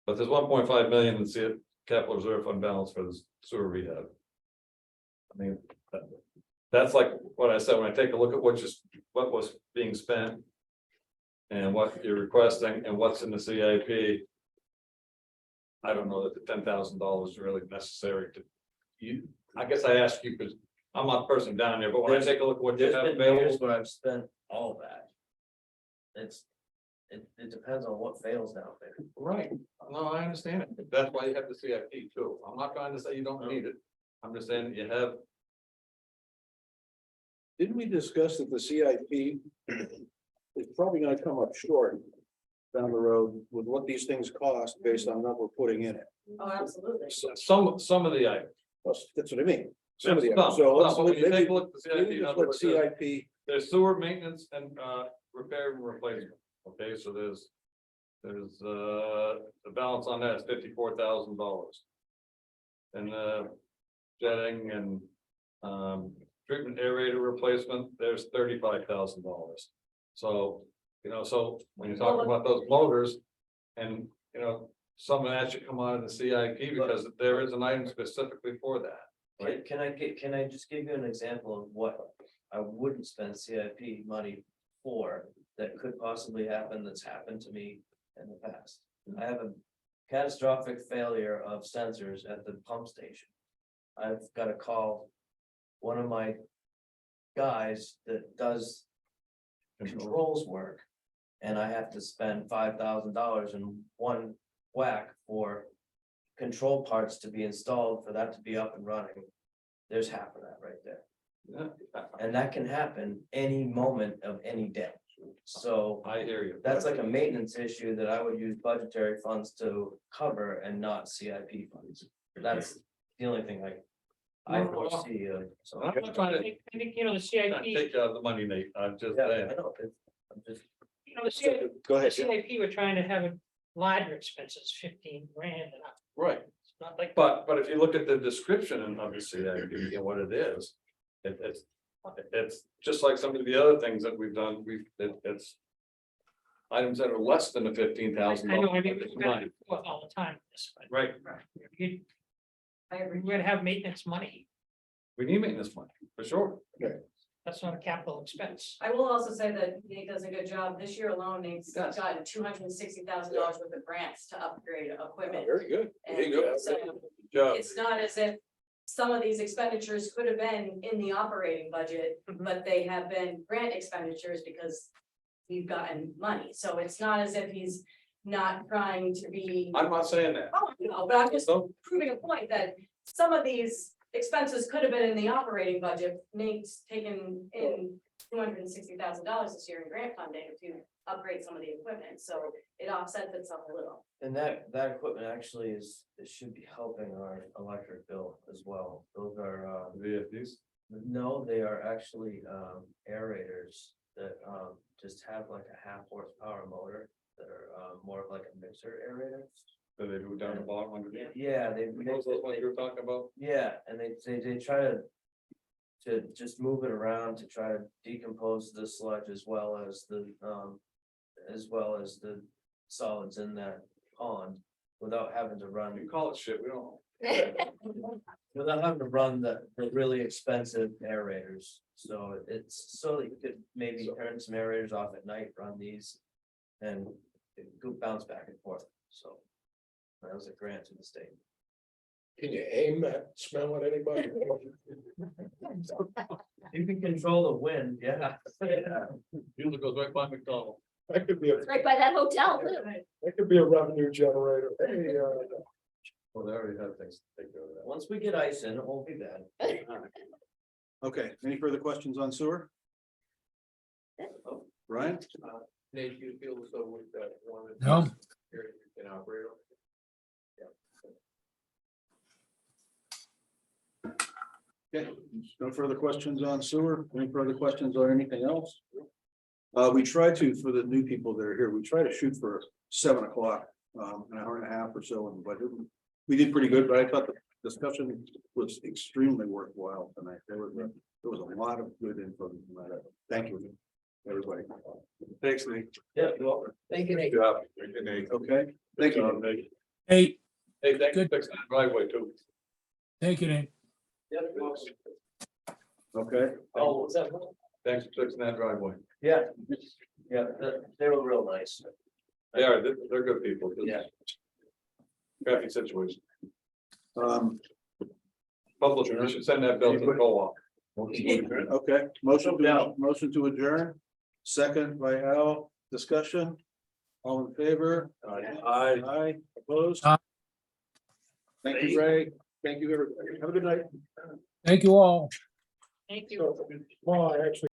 But there's 1.5 million in capital reserve fund balance for the sewer rehab. I mean, that's like what I said, when I take a look at what was being spent. And what you're requesting and what's in the CIP. I don't know that the $10,000 is really necessary to. I guess I asked you because I'm not the person down there, but when I take a look at what you There's have been years available. where I've spent all that. It depends on what fails down there. Right, no, I understand it, that's why you have the CIP too, I'm not trying to say you don't need it, I'm just saying that you have. Didn't we discuss that the CIP is probably gonna come up short down the road with what these things cost based on what we're putting in it? Oh, absolutely. Some of the items. That's what I mean. Some of the, Some, so let's, but when you take maybe, a look at the maybe CIP, in just other let words, CIP, there's sewer maintenance and repair and replacement, okay, so there's. The balance on that is $54,000. And jetting and treatment aerator replacement, there's $35,000. So, so when you talk about those motors and, some of that should come out of the CIP because there is an item specifically for that. Right. Can I just give you an example of what I wouldn't spend CIP money for that could possibly happen, that's happened to me in the past? I have a catastrophic failure of sensors at the pump station. I've got to call one of my guys that does controls work. And I have to spend $5,000 in one whack for control parts to be installed, for that to be up and running. There's half of that right there. Yeah, And that can happen any moment of any day. So I hear you. that's like a maintenance issue that I would use budgetary funds to cover and not CIP funds. That's the only thing I foresee of, so. I'm not trying to I think, the CIP, take the money, Nate. I'm just Yeah, saying. I know, I'm just, the CIP, Go the ahead. CIP, we're trying to have larger expenses, 15 grand and up. Right. It's not like. But if you look at the description and obviously that, what it is, it's just like some of the other things that we've done, it's items that are less than the $15,000. I know, I mean, we're gonna do it all the time. This, but Right, you- I agree. We're gonna have maintenance money. we need maintenance money, for sure. That's not a capital expense. I will also say that Nate does a good job. This year alone, Nate's Yes. gotten $260,000 worth of grants to upgrade equipment. Very good. There you go. And so Good job. it's not as if some of these expenditures could have been in the operating budget, but they have been grant expenditures because we've gotten money. So it's not as if he's not trying to be. I'm not saying that. Oh, no, but I'm just So, proving a point that some of these expenses could have been in the operating budget. Nate's taken in $260,000 this year in grant funding to upgrade some of the equipment, so it offsets itself a little. and that equipment actually it should be helping our electric bill as well. Those are, VFDs, no, they are actually, aerators that, just have like a half horsepower motor that are, more of like a mixer aerator. so they do down the bottom underneath. Yeah, they. Those are the ones you were talking about? Yeah, and they try to just move it around to try to decompose the sludge as well as the solids in that pond without having to run, You call it shit, we don't. without having to run the really expensive aerators. So it's so that you could maybe turn some aerators off at night, run these and it could bounce back and forth. So that was a grant to the state. Can you aim that smell at anybody? You can control the wind, yeah. Usually goes right by McDonald's. That could be a, Right by that hotel, too. that could be a revenue generator. Hey, Well, they already have things to take care of that. Once we get ice in, it won't be bad. Okay, any further questions on sewer? Brian? Nate, you feel as though with that one. No. Here you can operate on. Okay, no further questions on sewer, any further questions on anything else? We try to, for the new people that are here, we try to shoot for 7 o'clock, an hour and a half or so, but we did pretty good, but I thought the discussion was extremely worthwhile tonight. There was a lot of good info. Thank you, everybody. Thanks, Nate. Yeah, you're welcome. Thank you, Nate. Good job. Thank you, Nate. Okay, thank Good job, you. Nate. Hey, Hey, thanks for Good. fixing that driveway too. thank you, Nate. Yeah, Okay, oh, was that? Thanks for fixing that driveway. Yeah, yeah, they were real nice. They are, they're good people. Yeah. Traffic situation. um, Publisher, we should send that bill to the co-op. okay, motion to adjourn, second by Al, discussion. All in favor? Aye. Aye, opposed? Aye. Thank you, Ray. Thank you, everybody. Have a good night. Thank you all. Thank you. Well, I actually.